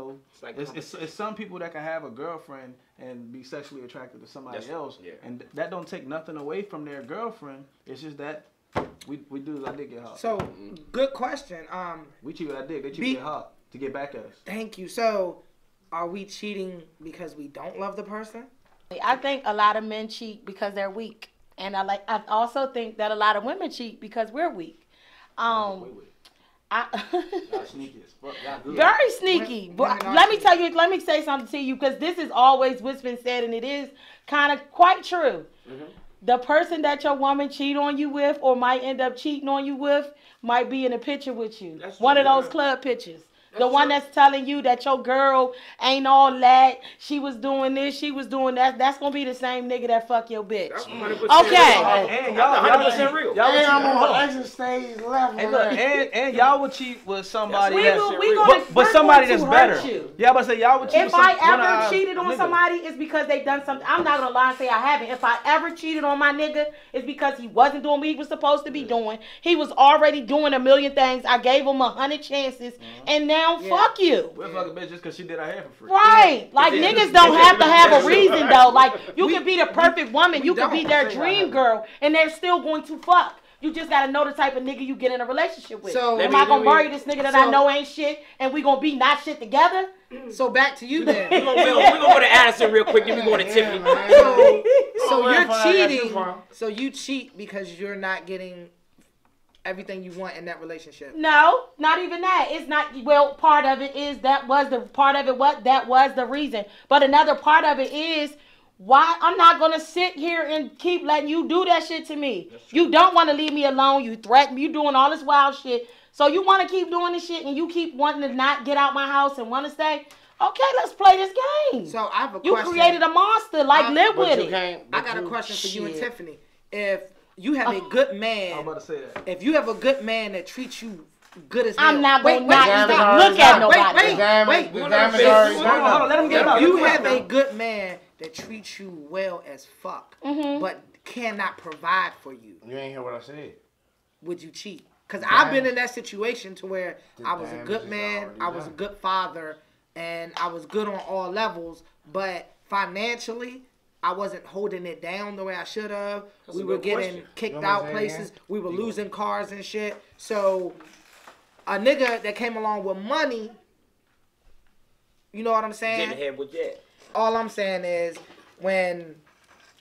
Speaker 3: it's some people that can have a girlfriend and be sexually attracted to somebody else. Yeah. And that don't take nothing away from their girlfriend. It's just that we do I did get hot.
Speaker 4: So good question.
Speaker 3: We cheat with our dick, they cheat with their heart to get back at us.
Speaker 4: Thank you. So are we cheating because we don't love the person?
Speaker 5: I think a lot of men cheat because they're weak, and I also think that a lot of women cheat because we're weak.
Speaker 3: Sneaky as fuck.
Speaker 5: Very sneaky. But let me say something to you, because this is always what's been said, and it is kind of quite true. Mm-hmm. The person that your woman cheat on you with, or might end up cheating on you with, might be in a picture with you. That's one of those club pictures. The one that's telling you that your girl ain't all that. She was doing this, she was doing that. That's gonna be the same nigga that fuck your bitch.
Speaker 1: That's 100%
Speaker 5: okay.
Speaker 1: Real. Y'all 100% real.
Speaker 8: Y'all I'm on extra stage level.
Speaker 3: And look, and y'all would cheat with somebody
Speaker 5: but
Speaker 3: somebody that's better.
Speaker 5: You.
Speaker 3: Yeah, but say y'all would cheat
Speaker 5: if I ever cheated on somebody, it's because they done something. I'm not gonna lie and say I haven't. If I ever cheated on my nigga, it's because he wasn't doing what he was supposed to be doing. He was already doing a million things. I gave him 100 chances, and now fuck you.
Speaker 3: We'll fuck a bitch just because she did her hair for free.
Speaker 5: Right. Like, niggas don't have to have a reason, though. Like, you can be the perfect woman. You can be their dream girl, and they're still going to fuck. You just gotta know the type of nigga you get in a relationship with. So, am I gonna marry this nigga that I know ain't shit, and we gonna be not shit together?
Speaker 4: So back to you then.
Speaker 1: We're gonna go to Addison real quick, then we go to Tiffany.
Speaker 4: So you're cheating. So you cheat because you're not getting everything you want in that relationship.
Speaker 5: No, not even that. It's not. Well, part of it is that was the part of it. That was the reason. But another part of it is why I'm not gonna sit here and keep letting you do that shit to me. You don't want to leave me alone. You threaten me. You doing all this wild shit. So you want to keep doing this shit, and you keep wanting to not get out my house and want to stay. Okay, let's play this game.
Speaker 4: So I have a
Speaker 5: question. You created a monster. Live with it.
Speaker 4: I got a question for you and Tiffany. If you have a good man.
Speaker 3: I'm about to say that.
Speaker 4: If you have a good man that treats you good as hell.
Speaker 5: I'm not going to
Speaker 4: wait,
Speaker 5: not
Speaker 4: wait,
Speaker 5: even look at nobody.
Speaker 4: Wait.
Speaker 6: The damage already
Speaker 3: Hold on, let him get it out.
Speaker 4: You have a good man that treats you well as fuck,
Speaker 5: Mm-hmm.
Speaker 4: but cannot provide for you.
Speaker 6: You ain't hear what I said.
Speaker 4: Would you cheat? Because I've been in that situation to where I was a
Speaker 6: damage
Speaker 4: good
Speaker 6: is
Speaker 4: man,
Speaker 6: already
Speaker 4: I was a
Speaker 6: done.
Speaker 4: good father, and I was good on all levels, but financially, I wasn't holding it down the way I should have.
Speaker 1: That's
Speaker 4: We
Speaker 1: a
Speaker 4: were
Speaker 1: good
Speaker 4: getting
Speaker 1: question.
Speaker 4: kicked
Speaker 6: You want me to
Speaker 4: out
Speaker 6: say it
Speaker 4: places.
Speaker 6: again?
Speaker 4: We were losing cars and shit. So a nigga that came along with money, you know what I'm saying?
Speaker 1: Didn't have with that.
Speaker 4: All I'm saying is when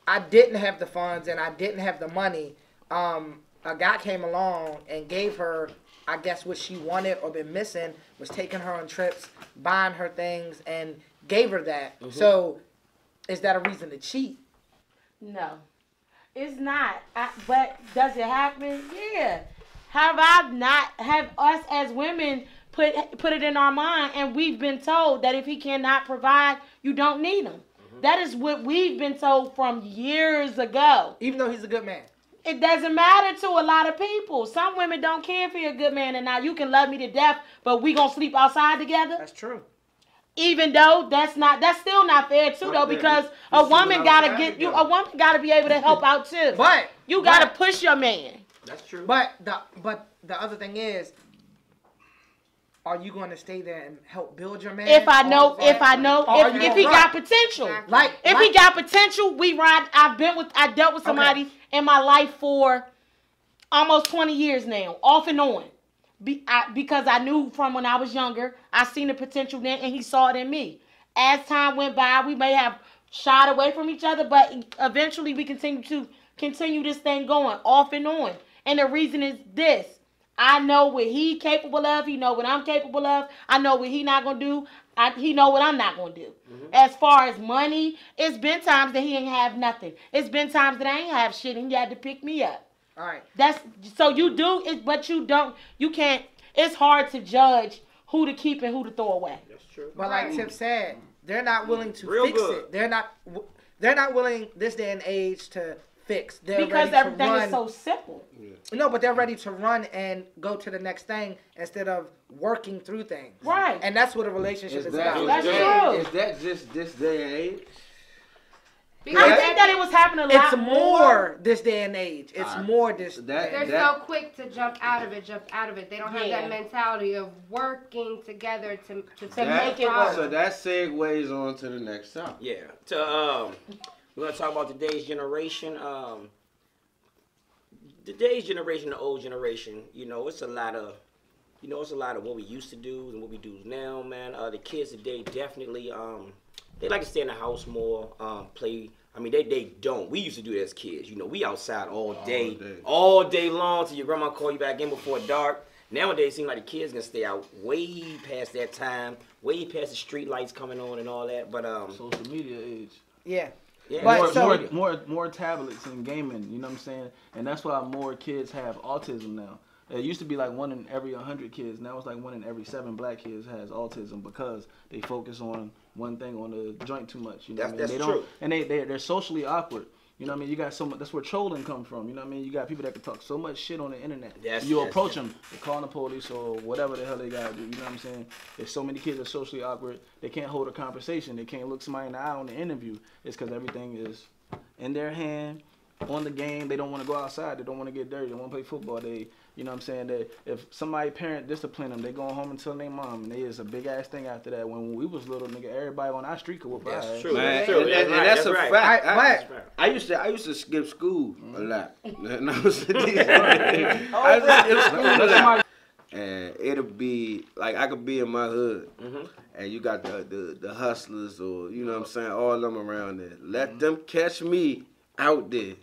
Speaker 4: I didn't have the funds and I didn't have the money, a guy came along and gave her, I guess, what she wanted or been missing, was taking her on trips, buying her things, and gave her that. So is that a reason to cheat?
Speaker 5: No, it's not. But does it happen? Yeah. Have us as women put it in our mind, and we've been told that if he cannot provide, you don't need him. That is what we've been told from years ago.
Speaker 4: Even though he's a good man.
Speaker 5: It doesn't matter to a lot of people. Some women don't care if you're a good man or not. You can love me to death, but we gonna sleep outside together.
Speaker 4: That's true.
Speaker 5: Even though that's still not fair too, though, because a woman gotta a woman gotta be able to help out too.
Speaker 4: But
Speaker 5: you gotta push your man.
Speaker 1: That's true.
Speaker 4: But the other thing is, are you going to stay there and help build your man?
Speaker 5: If I know
Speaker 4: Or are you
Speaker 5: if
Speaker 4: gonna
Speaker 5: he
Speaker 4: run?
Speaker 5: got potential. If he got potential, we ride. I dealt with somebody in my life for almost 20 years now, off and on. Because I knew from when I was younger, I seen the potential then, and he saw it in me. As time went by, we may have shied away from each other, but eventually we continue this thing going off and on. And the reason is this: I know what he capable of. He know what I'm capable of. I know what he not gonna do. He know what I'm not gonna do. As far as money, it's been times that he ain't have nothing. It's been times that I ain't have shit, and he had to pick me up.
Speaker 4: All right.
Speaker 5: That's so you do it, but you don't. You can't. It's hard to judge who to keep and who to throw away.
Speaker 1: That's true.
Speaker 4: But like Tip said, they're not willing to
Speaker 1: Real
Speaker 4: fix
Speaker 1: good.
Speaker 4: it. They're not willing this day and age to fix. They're
Speaker 5: Because
Speaker 4: ready
Speaker 5: everything
Speaker 4: to run.
Speaker 5: is so simple.
Speaker 4: No, but they're ready to run and go to the next thing instead of working through things.
Speaker 5: Right.
Speaker 4: And that's what a relationship is about.
Speaker 5: That's true.
Speaker 2: Is that just this day and age?
Speaker 5: I think that it was happening a lot
Speaker 4: It's more this day and age. It's more this.
Speaker 7: They're so quick to jump out of it. They don't have
Speaker 5: Yeah.
Speaker 7: that mentality of working together to
Speaker 5: make it work.
Speaker 2: So that segues on to the next topic.
Speaker 1: Yeah. We're gonna talk about today's generation. Today's generation, the old generation. It's a lot of what we used to do and what we do now, man. The kids today definitely they like to stay in the house more, play. I mean, they don't. We used to do it as kids. We outside all day long till your grandma call you back in before dark. Nowadays, it seems like the kids can stay out way past that time, way past the street lights coming on and all that. But
Speaker 3: social media age.
Speaker 4: Yeah.
Speaker 1: Yeah,
Speaker 4: But
Speaker 3: more tablets and gaming, you know what I'm saying? And that's why more kids have autism now. It used to be like 1 in every 100 kids. Now it's like 1 in every 7 black kids has autism because they focus on one thing on the joint too much. You know what I mean?
Speaker 1: That's true.
Speaker 3: And they're socially awkward. You know what I mean? You got so much. That's where trolling come from. You know what I mean? You got people that can talk so much shit on the internet. You approach them, they're calling the police or whatever the hell they gotta do. You know what I'm saying? There's so many kids that are socially awkward. They can't hold a conversation. They can't look somebody in the eye on the interview. It's because everything is in their hand, on the game. They don't want to go outside. They don't want to get dirty. They want to play football. You know what I'm saying? That if somebody parent discipline them, they going home and telling their mom, and it's a big ass thing after that. When we was little, nigga, everybody on our street could whoop our ass.
Speaker 1: That's true.
Speaker 2: Man,
Speaker 1: That's true.
Speaker 2: and that's a fact. I used to skip school a lot. And I used to skip school a lot. And it'll be like I could be in my hood, and you got the hustlers or you know what I'm saying, all them around there. Let them catch me out there.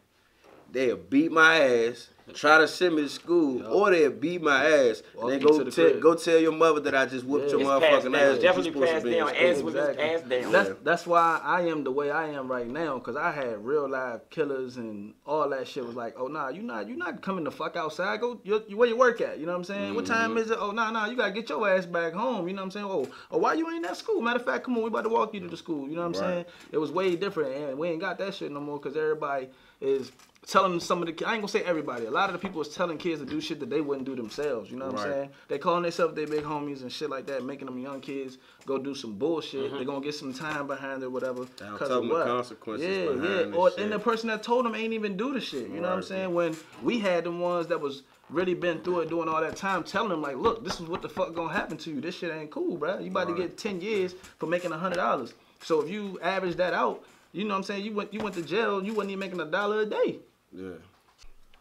Speaker 2: They'll beat my ass. Try to send me to school, or they'll beat my ass. And then go tell your mother that I just whooped your motherfucking ass.
Speaker 1: It's definitely passed down. Ass with his ass down.
Speaker 3: That's why I am the way I am right now, because I had real live killers and all that shit was like, oh nah, you not coming the fuck outside. Go where you work at, you know what I'm saying? What time is it? Oh nah, you gotta get your ass back home, you know what I'm saying? Oh why you ain't at school? Matter of fact, come on, we about to walk you to the school, you know what I'm saying? It was way different, and we ain't got that shit no more because everybody is telling some of the, I ain't gonna say everybody, a lot of the people is telling kids to do shit that they wouldn't do themselves, you know what I'm saying? They calling themselves their big homies and shit like that, making them young kids go do some bullshit. They're gonna get some time behind it or whatever. Because of what?
Speaker 2: The consequences behind
Speaker 3: Or,
Speaker 2: shit.
Speaker 3: and the person that told them ain't even do the shit, you know what I'm saying? When we had them ones that was really been through it, doing all that time, telling them like, look, this is what the fuck gonna happen to you. This shit ain't cool, bro. You about to get 10 years for making $100. So if you average that out, you know what I'm saying? You went to jail, you wasn't even making $1 a day.
Speaker 2: Yeah.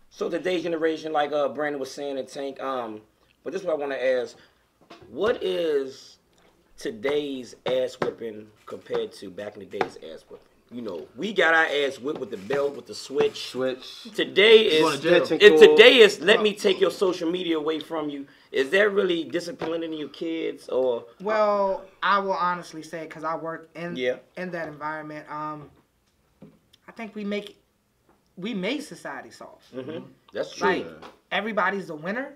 Speaker 1: So today's generation, like Brandon was saying, and Tank, but this is what I want to ask. What is today's ass whipping compared to back in the day's ass whipping? You know, we got our ass whipped with the belt, with the switch. Today is let me take your social media away from you. Is that really disciplining your kids or?
Speaker 4: Well, I will honestly say, because I work in that environment, I think we made society soft.
Speaker 1: That's true.
Speaker 4: Like, everybody's a winner.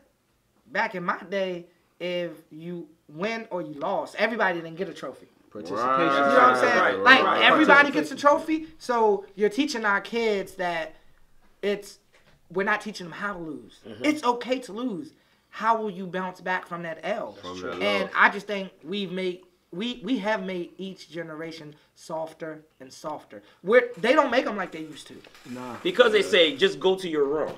Speaker 4: Back in my day, if you win or you lost, everybody didn't get a trophy.
Speaker 3: Participation.
Speaker 4: You know what I'm saying? Everybody gets a trophy. So you're teaching our kids that we're not teaching them how to lose. It's okay to lose. How will you bounce back from that L? And I just think we have made each generation softer and softer. They don't make them like they used to.
Speaker 3: Nah.
Speaker 1: Because they say, just go to your room.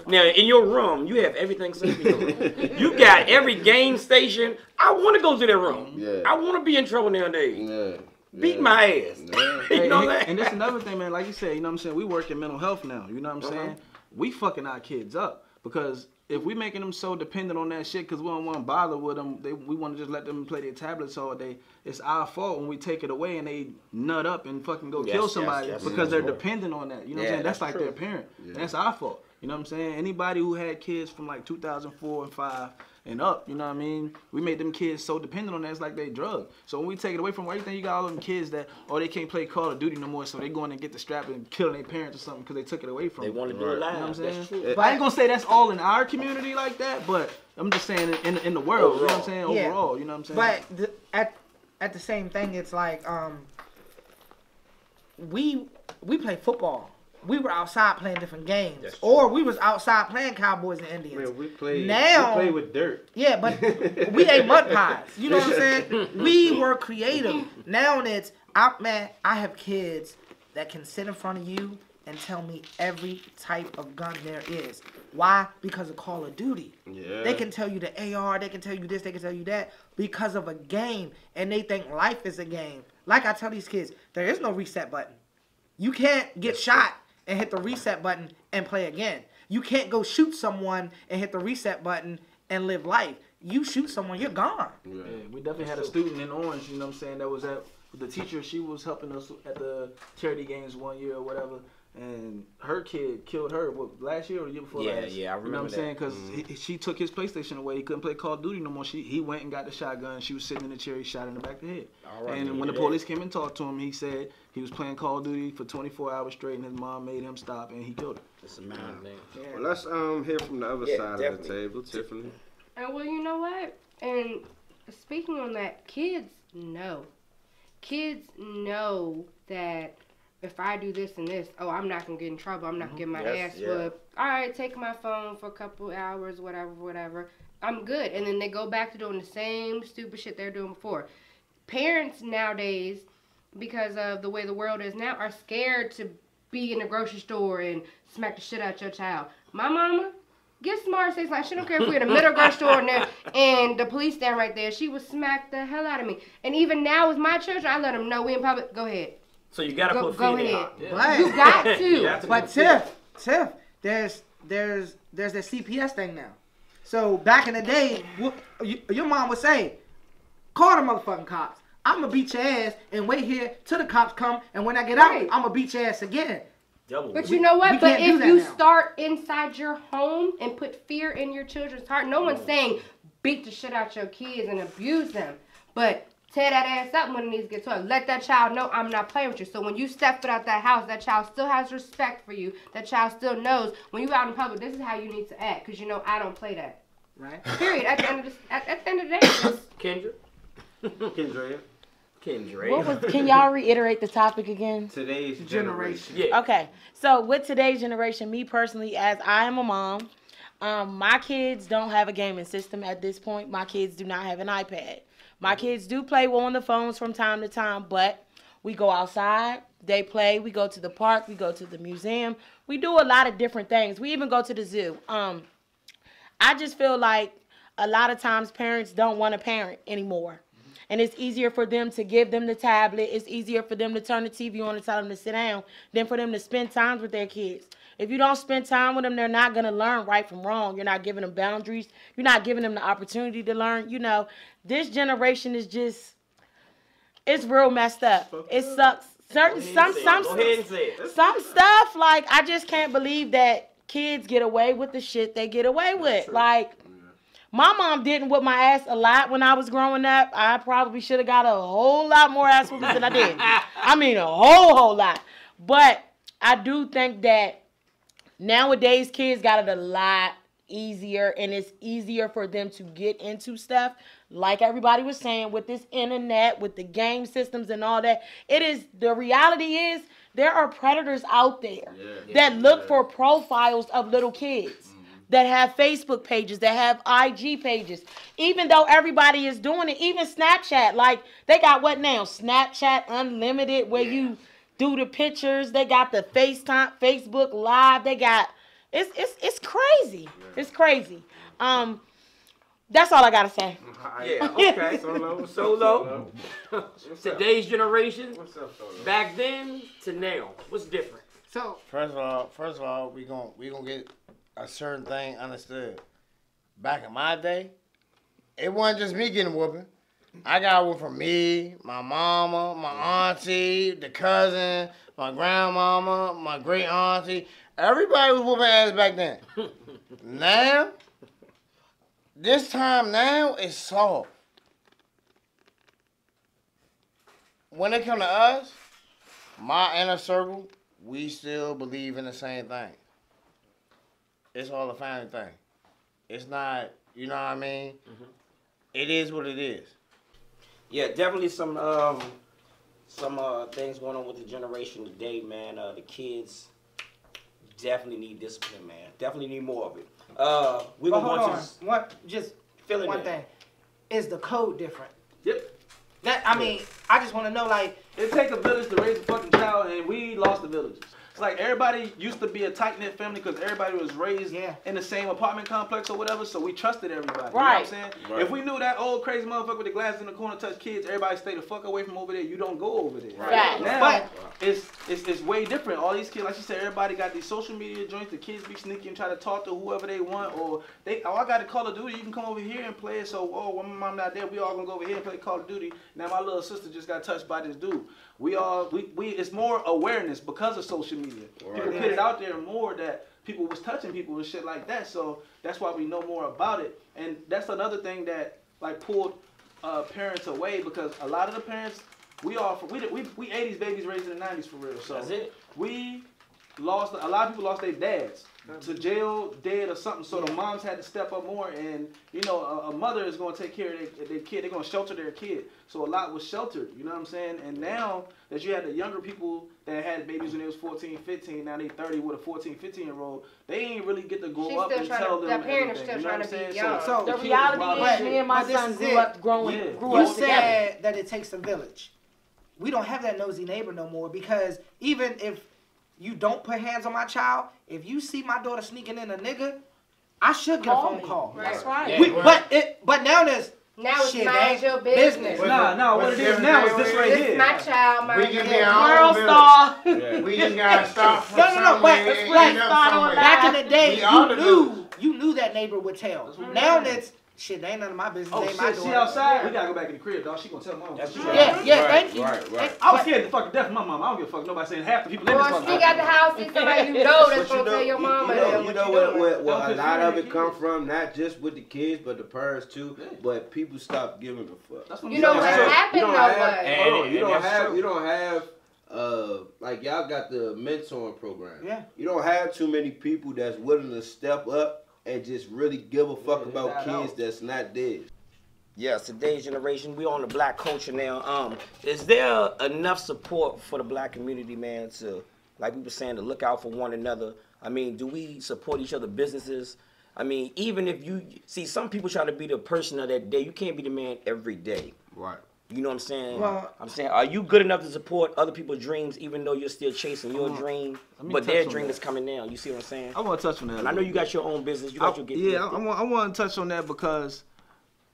Speaker 1: Now, in your room, you have everything set in your room. You got every game station. I want to go to that room. I want to be in trouble nowadays. Beat my ass. You know that?
Speaker 3: And that's another thing, man. Like you said, you know what I'm saying? We work in mental health now. You know what I'm saying? We fucking our kids up. Because if we making them so dependent on that shit because we don't want to bother with them, we want to just let them play their tablets all day. It's our fault when we take it away and they nut up and fucking go kill somebody because they're dependent on that. You know what I'm saying? That's like their parent. That's our fault. You know what I'm saying? Anybody who had kids from like 2004 and 5 and up, you know what I mean? We made them kids so dependent on that, it's like they drug. So when we take it away from everything, you got all them kids that, they can't play Call of Duty no more, so they going and get the strap and killing their parents or something because they took it away from them.
Speaker 1: They want to do it live.
Speaker 3: You know what I'm saying?
Speaker 1: That's true.
Speaker 3: But I ain't gonna say that's all in our community like that, but I'm just saying in the world, you know what I'm saying? Overall, you know what I'm saying?
Speaker 4: But at the same thing, it's like we play football. We were outside playing different games, or we was outside playing Cowboys and Indians.
Speaker 2: Man, we play with dirt.
Speaker 4: Yeah, but we ate mud pies. You know what I'm saying? We were creative. Now I have kids that can sit in front of you and tell me every type of gun there is. Why? Because of Call of Duty.
Speaker 2: Yeah.
Speaker 4: They can tell you the AR, they can tell you this, they can tell you that, because of a game, and they think life is a game. Like I tell these kids, there is no reset button. You can't get shot and hit the reset button and play again. You can't go shoot someone and hit the reset button and live life. You shoot someone, you're gone.
Speaker 3: Yeah, we definitely had a student in Orange, you know what I'm saying, that was at the teacher. She was helping us at the charity games one year or whatever, and her kid killed her last year or the year before last.
Speaker 1: Yeah, I remember.
Speaker 3: You know what I'm saying? Because she took his PlayStation away. He couldn't play Call of Duty no more. He went and got the shotgun. She was sitting in the chair. He shot in the back of the head. And when the police came and talked to him, he said he was playing Call of Duty for 24 hours straight, and his mom made him stop, and he killed her.
Speaker 1: It's a man thing.
Speaker 2: Well, let's hear from the other side of the table, Tiffany.
Speaker 7: And well, you know what? And speaking on that, kids know. Kids know that if I do this and this, I'm not going to get in trouble. I'm not going to get my ass whooped. All right, take my phone for a couple hours, whatever. I'm good. And then they go back to doing the same stupid shit they were doing before. Parents nowadays, because of the way the world is now, are scared to be in the grocery store and smack the shit out your child. My mama, get smart, say something. She don't care if we're in the middle grocery store and the police stand right there. She would smack the hell out of me. And even now with my children, I let them know we in public. Go ahead.
Speaker 1: So you gotta put
Speaker 7: go
Speaker 1: feet in
Speaker 7: ahead.
Speaker 1: it.
Speaker 7: You got to.
Speaker 4: But Tiff, there's that CPS thing now. So back in the day, your mom would say, call the motherfucking cops. I'm going to beat your ass and wait here till the cops come. And when I get out, I'm going to beat your ass again.
Speaker 7: But you know what? But if you start inside your home and put fear in your children's heart, no one's saying beat the shit out your kids and abuse them. But tear that ass up when it needs to get told. Let that child know I'm not playing with you. So when you step foot out that house, that child still has respect for you. That child still knows when you out in public, this is how you need to act. Because you know I don't play that.
Speaker 4: Right?
Speaker 7: Period. At the end of the day.
Speaker 1: Kendra? Kendra.
Speaker 5: What was? Can y'all reiterate the topic again?
Speaker 2: Today's generation.
Speaker 1: Yeah.
Speaker 5: Okay, so with today's generation, me personally, as I am a mom, my kids don't have a gaming system at this point. My kids do not have an iPad. My kids do play on the phones from time to time, but we go outside, they play, we go to the park, we go to the museum. We do a lot of different things. We even go to the zoo. I just feel like a lot of times parents don't want to parent anymore. And it's easier for them to give them the tablet. It's easier for them to turn the TV on and tell them to sit down than for them to spend time with their kids. If you don't spend time with them, they're not going to learn right from wrong. You're not giving them boundaries. You're not giving them the opportunity to learn. You know, this generation is just, it's real messed up. It sucks. Some stuff, like, I just can't believe that kids get away with the shit they get away with. Like, my mom didn't whip my ass a lot when I was growing up. I probably should have got a whole lot more ass whoopings than I did. I mean, a whole lot. But I do think that nowadays kids got it a lot easier, and it's easier for them to get into stuff. Like everybody was saying, with this internet, with the game systems and all that. The reality is, there are predators out there that look for profiles of little kids. That have Facebook pages, that have IG pages. Even though everybody is doing it, even Snapchat, like they got what now? Snapchat Unlimited, where you do the pictures. They got the FaceTime, Facebook Live. They got it's crazy. It's crazy. That's all I gotta say.
Speaker 1: Yeah. Okay. Solo. Today's generation.
Speaker 2: What's up, Solo?
Speaker 1: Back then to now, what's different?
Speaker 8: So
Speaker 6: First of all, we gonna get a certain thing understood. Back in my day, it wasn't just me getting whooping. I got one from me, my mama, my auntie, the cousin, my grandmama, my great auntie. Everybody was whooping ass back then. Now, this time now, it's soft. When it come to us, my inner circle, we still believe in the same thing. It's all a family thing. It's not, you know what I mean? It is what it is.
Speaker 1: Yeah, definitely some things going on with the generation today, man. The kids definitely need discipline, man. Definitely need more of it. We're
Speaker 4: But
Speaker 1: gonna
Speaker 4: hold
Speaker 1: go
Speaker 4: on.
Speaker 1: to
Speaker 4: What? Just
Speaker 1: fill it
Speaker 4: one
Speaker 1: in.
Speaker 4: thing. Is the code different?
Speaker 1: Yep.
Speaker 4: I mean, I just want to know, like,
Speaker 3: It takes a village to raise a fucking child, and we lost the villages. It's like everybody used to be a tight-knit family because everybody was raised in the same apartment complex or whatever, so we trusted everybody. You know what I'm saying?
Speaker 2: Right.
Speaker 3: If we knew that old crazy motherfucker with the glasses in the corner touched kids, everybody stay the fuck away from over there. You don't go over there.
Speaker 5: Right.
Speaker 3: Now,
Speaker 4: But-
Speaker 3: it's way different. All these kids, like you said, everybody got these social media joints. The kids be sneaky and try to talk to whoever they want, or I got a Call of Duty. You can come over here and play it. So, when my mom not there, we all gonna go over here and play Call of Duty. Now my little sister just got touched by this dude. It's more awareness because of social media.
Speaker 2: Right.
Speaker 3: People put it out there more that people was touching people and shit like that. So that's why we know more about it. And that's another thing that like pulled parents away, because a lot of the parents we 80s babies raised in the 90s for real. So
Speaker 1: That's it.
Speaker 3: we lost a lot of people lost their dads to jail, dead, or something. So the moms had to step up more, and you know a mother is going to take care of their kid. They're going to shelter their kid. So a lot was sheltered. You know what I'm saying? And now that you had the younger people that had babies when they was 14, 15, now they 30 with a 14, 15-year-old, they ain't really get to grow
Speaker 7: She's
Speaker 3: up
Speaker 7: still
Speaker 3: and
Speaker 7: trying
Speaker 3: tell
Speaker 7: to-
Speaker 3: them
Speaker 7: that parent is
Speaker 3: everything.
Speaker 7: still
Speaker 3: You know
Speaker 7: trying
Speaker 3: what I'm
Speaker 7: to be
Speaker 3: saying?
Speaker 7: young.
Speaker 4: So
Speaker 5: The
Speaker 3: kids
Speaker 5: reality
Speaker 3: wild
Speaker 5: is,
Speaker 3: as
Speaker 5: me
Speaker 3: shit.
Speaker 5: and my
Speaker 4: But this
Speaker 5: son
Speaker 4: is
Speaker 5: grew
Speaker 4: it.
Speaker 5: up
Speaker 3: Yeah.
Speaker 5: grew
Speaker 4: you
Speaker 5: up together.
Speaker 4: said that it takes a village. We don't have that nosy neighbor no more, because even if you don't put hands on my child, if you see my daughter sneaking in a nigga, I should get a
Speaker 5: Call
Speaker 4: phone
Speaker 5: me.
Speaker 4: call.
Speaker 5: That's right.
Speaker 1: Yeah.
Speaker 4: But now there's
Speaker 7: Now it's
Speaker 4: shit,
Speaker 7: mind
Speaker 4: ain't
Speaker 7: your business.
Speaker 3: Nah, what it is now is this right
Speaker 7: This is
Speaker 3: here.
Speaker 7: my child, my
Speaker 6: We can be
Speaker 7: kid.
Speaker 6: our
Speaker 5: Girl
Speaker 6: own village.
Speaker 5: star.
Speaker 2: Yeah.
Speaker 6: We just gotta start from
Speaker 4: No, but
Speaker 6: somewhere
Speaker 4: that's
Speaker 6: and
Speaker 4: right.
Speaker 6: end up
Speaker 5: Start on
Speaker 6: somewhere.
Speaker 5: that.
Speaker 4: back in the day,
Speaker 6: We are the
Speaker 4: you knew that neighbor would tell.
Speaker 3: That's what I'm
Speaker 4: Now
Speaker 3: saying.
Speaker 4: that's shit. They ain't none of my business.
Speaker 3: Oh
Speaker 4: They ain't my
Speaker 3: shit,
Speaker 4: daughter.
Speaker 3: she outside? We gotta go back in the crib, dog. She gonna tell mom.
Speaker 1: That's
Speaker 3: She
Speaker 1: true.
Speaker 3: gonna-
Speaker 4: Yeah,
Speaker 2: Right,
Speaker 4: thank you.
Speaker 2: right.
Speaker 3: I was scared to fucking death of my mom. I don't give a fuck. Nobody saying half the people in this
Speaker 7: Boy,
Speaker 3: motherfucker.
Speaker 7: sneak out the house, see somebody you know that's
Speaker 2: But
Speaker 7: gonna tell your mama
Speaker 2: you
Speaker 7: that
Speaker 2: know
Speaker 7: what
Speaker 2: what
Speaker 3: Don't
Speaker 2: a
Speaker 3: put
Speaker 2: lot
Speaker 3: fear
Speaker 2: of
Speaker 3: in
Speaker 2: it
Speaker 3: the
Speaker 2: come
Speaker 3: kids.
Speaker 2: from, not just with the kids, but the parents too.
Speaker 3: Yeah.
Speaker 2: But people stop giving a fuck.
Speaker 3: That's what
Speaker 7: You
Speaker 3: I'm
Speaker 7: know
Speaker 3: saying.
Speaker 7: what
Speaker 2: So,
Speaker 7: happened
Speaker 2: you
Speaker 7: though
Speaker 2: don't have-
Speaker 7: was
Speaker 1: And-
Speaker 2: Hold on,
Speaker 1: and
Speaker 2: you don't have like y'all got the mentoring program.
Speaker 4: Yeah.
Speaker 2: You don't have too many people that's willing to step up and just really give a fuck
Speaker 3: Yeah,
Speaker 2: about
Speaker 3: that
Speaker 2: kids
Speaker 3: out.
Speaker 2: that's not theirs.
Speaker 1: Yes, today's generation, we on the black culture now. Is there enough support for the black community, man, to, like we were saying, to look out for one another? I mean, do we support each other businesses? I mean, even if you see, some people try to be the person of that day. You can't be the man every day.
Speaker 2: Right.
Speaker 1: You know what I'm saying?
Speaker 4: Well,
Speaker 1: I'm saying, are you good enough to support other people's dreams, even though you're still chasing your dream, but their dream is coming now? You see what I'm saying?
Speaker 3: I want to touch on that.
Speaker 1: And I know you got your own business. You got your
Speaker 3: I want to touch on that because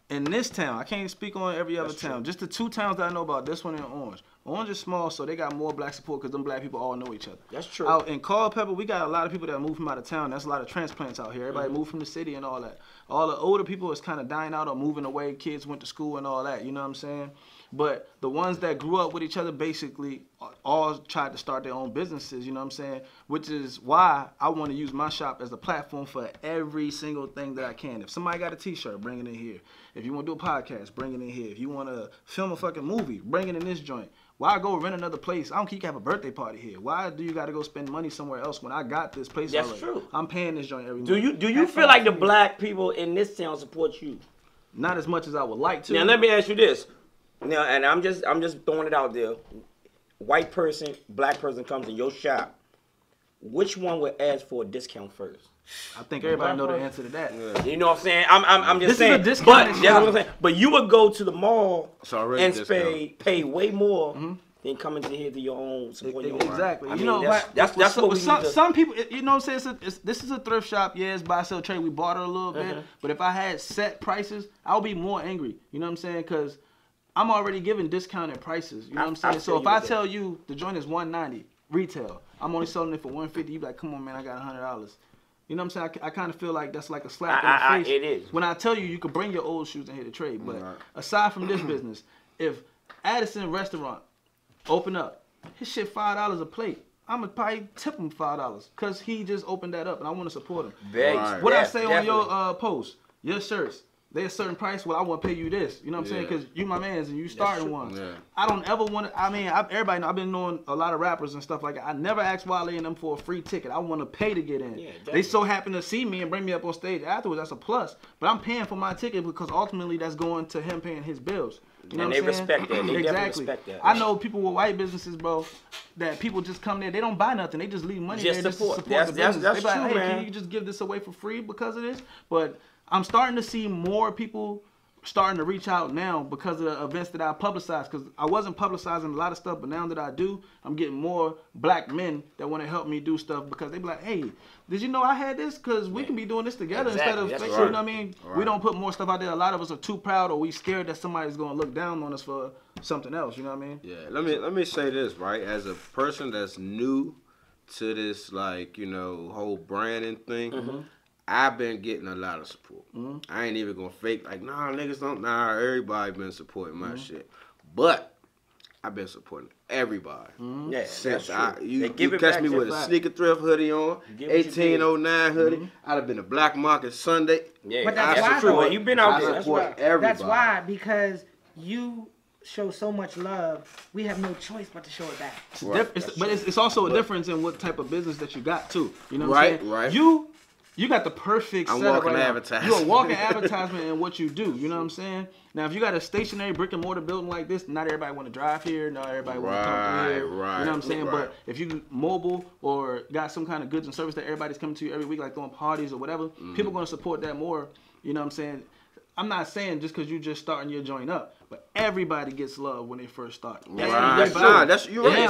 Speaker 3: in this town, I can't speak on every other town. Just the 2 towns that I know about, this one and Orange. Orange is small, so they got more black support because them black people all know each other.
Speaker 1: That's true.
Speaker 3: Out in Culpeper, we got a lot of people that move from out of town. That's a lot of transplants out here. Everybody moved from the city and all that. All the older people is kind of dying out or moving away. Kids went to school and all that. You know what I'm saying? But the ones that grew up with each other basically all tried to start their own businesses, you know what I'm saying? Which is why I want to use my shop as a platform for every single thing that I can. If somebody got a t-shirt, bring it in here. If you want to do a podcast, bring it in here. If you want to film a fucking movie, bring it in this joint. Why go rent another place? I don't care, you can have a birthday party here. Why do you got to go spend money somewhere else when I got this place already?
Speaker 1: That's true.
Speaker 3: I'm paying this joint every month.
Speaker 1: Do you feel like the black people in this town support you?
Speaker 3: Not as much as I would like to.
Speaker 1: Now let me ask you this. Now, and I'm just throwing it out there. White person, black person comes in your shop. Which one would ask for a discount first?
Speaker 3: I think everybody know the answer to that.
Speaker 1: Yeah. You know what I'm saying? I'm just
Speaker 3: This
Speaker 1: saying.
Speaker 3: is a discounted
Speaker 1: But that's what I'm saying. But you would go to the mall
Speaker 2: and
Speaker 1: pay way more than coming to here to your own support.
Speaker 3: Exactly.
Speaker 1: I mean,
Speaker 3: you know,
Speaker 1: that's what we need to...
Speaker 3: Some people, you know what I'm saying? This is a thrift shop. Yeah, it's buy, sell, trade. We bought it a little bit. But if I had set prices, I would be more angry. You know what I'm saying? Because I'm already giving discounted prices. You know what I'm saying? So if I tell you the joint is $190 retail, I'm only selling it for $150. You be like, come on, man, I got $100. You know what I'm saying? I kind of feel like that's like a slap in the face.
Speaker 1: It is.
Speaker 3: When I tell you, you could bring your old shoes and hit a trade. But aside from this business, if Addison Restaurant open up, his shit $5 a plate, I'm going to probably tip him $5 because he just opened that up and I want to support him. What I say on your post, your shirts, they're a certain price. Well, I want to pay you this. You know what I'm saying? Because you my mans and you starting one. Yeah. I don't ever want to. I mean, everybody know I've been knowing a lot of rappers and stuff like that. I never asked Wale and them for a free ticket. I want to pay to get in. Yeah, they so happen to see me and bring me up on stage afterwards. That's a plus. But I'm paying for my ticket because ultimately that's going to him paying his bills. You know
Speaker 1: and
Speaker 3: what
Speaker 1: they
Speaker 3: I'm saying?
Speaker 1: respect that. They
Speaker 3: exactly.
Speaker 1: Respect that.
Speaker 3: I know people with white businesses, bro, that people just come there. They don't buy nothing. They just leave money there just to support the business. They be like, hey, man, can you just give this away for free because of this? But I'm starting to see more people starting to reach out now because of the events that I publicized, because I wasn't publicizing a lot of stuff, but now that I do, I'm getting more black men that want to help me do stuff because they be like, hey, did you know I had this? Because we can be doing this together instead of, you know what I mean? We don't put more stuff out there. A lot of us are too proud or we scared that somebody's going to look down on us for something else, you know what I mean?
Speaker 2: Yeah, let me say this, right? As a person that's new to this, like, you know, whole branding thing, I've been getting a lot of support. I ain't even gonna fake like, nah, niggas don't. Nah, everybody been supporting my shit. But I've been supporting everybody.
Speaker 1: Yeah,
Speaker 2: since you catch me with a sneaker thrift hoodie on, 1809 hoodie. I'd have been a Black Market Sunday.
Speaker 4: Yeah, but that's why
Speaker 1: you've been out there.
Speaker 2: That's why. Everybody.
Speaker 4: That's why, because you show so much love, we have no choice but to show it back.
Speaker 3: It's also a difference in what type of business that you got too. You know what I'm saying?
Speaker 2: Right.
Speaker 3: You got the perfect setup right now. You're a walking advertisement in what you do. You know what I'm saying? Now, if you got a stationary brick and mortar building like this, not everybody want to drive here. Not everybody want to come through here. You know what I'm saying? But if you mobile or got some kind of goods and service that everybody's coming to you every week, like throwing parties or whatever, people going to support that more. You know what I'm saying? I'm not saying just because you just starting your joint up, but everybody gets love when they first start.
Speaker 2: You're right.
Speaker 1: It's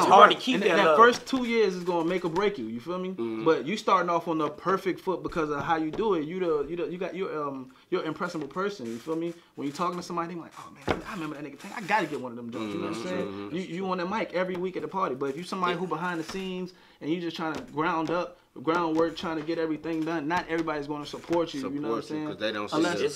Speaker 1: hard to keep that love.
Speaker 3: First 2 years is gonna make or break you. You feel me? But you starting off on the perfect foot because of how you do it. You're an impressive person. You feel me? When you talking to somebody, they like, oh man, I remember that nigga thing. I gotta get one of them joints. You know what I'm saying? You on that mic every week at the party. But if you somebody who behind the scenes and you just trying to groundwork, trying to get everything done, not everybody's going to support you. You know what I'm saying?
Speaker 2: They don't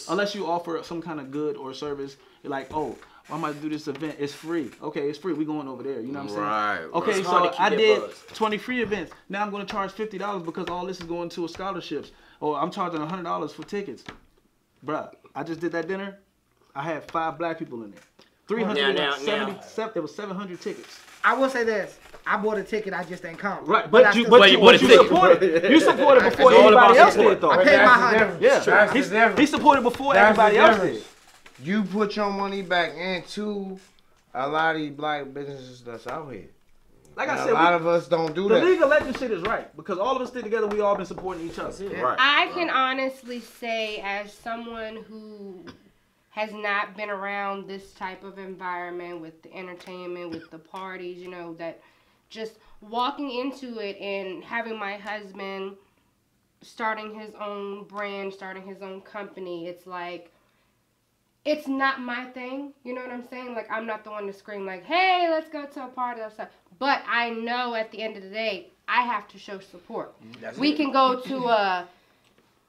Speaker 3: unless you offer some kind of good or service. You're like, oh, why am I do this event? It's free. Okay, it's free. We going over there. You know what I'm saying?
Speaker 2: Right.
Speaker 3: Okay, so I did 20 free events. Now I'm going to charge $50 because all this is going to scholarships. Or I'm charging $100 for tickets. Bruh, I just did that dinner. I had 5 black people in there. 370. It was 700 tickets.
Speaker 4: I will say this. I bought a ticket, I just didn't come.
Speaker 3: Right, but you supported. You supported before anybody else did, though.
Speaker 4: I paid my $100.
Speaker 3: Yeah, he supported before everybody else did.
Speaker 6: you put your money back into a lot of these black businesses that's out here.
Speaker 3: Like
Speaker 6: And
Speaker 3: I said,
Speaker 6: a lot of us don't do
Speaker 3: the
Speaker 6: that.
Speaker 3: League of Legends shit is right because all of us stick together. We all been supporting each other.
Speaker 6: Right.
Speaker 7: I can honestly say, as someone who has not been around this type of environment with the entertainment, with the parties, you know, that just walking into it and having my husband starting his own brand, starting his own company, it's like, it's not my thing, you know what I'm saying? Like, I'm not the one to scream like, hey, let's go to a party or stuff. But I know at the end of the day, I have to show support. We can go to a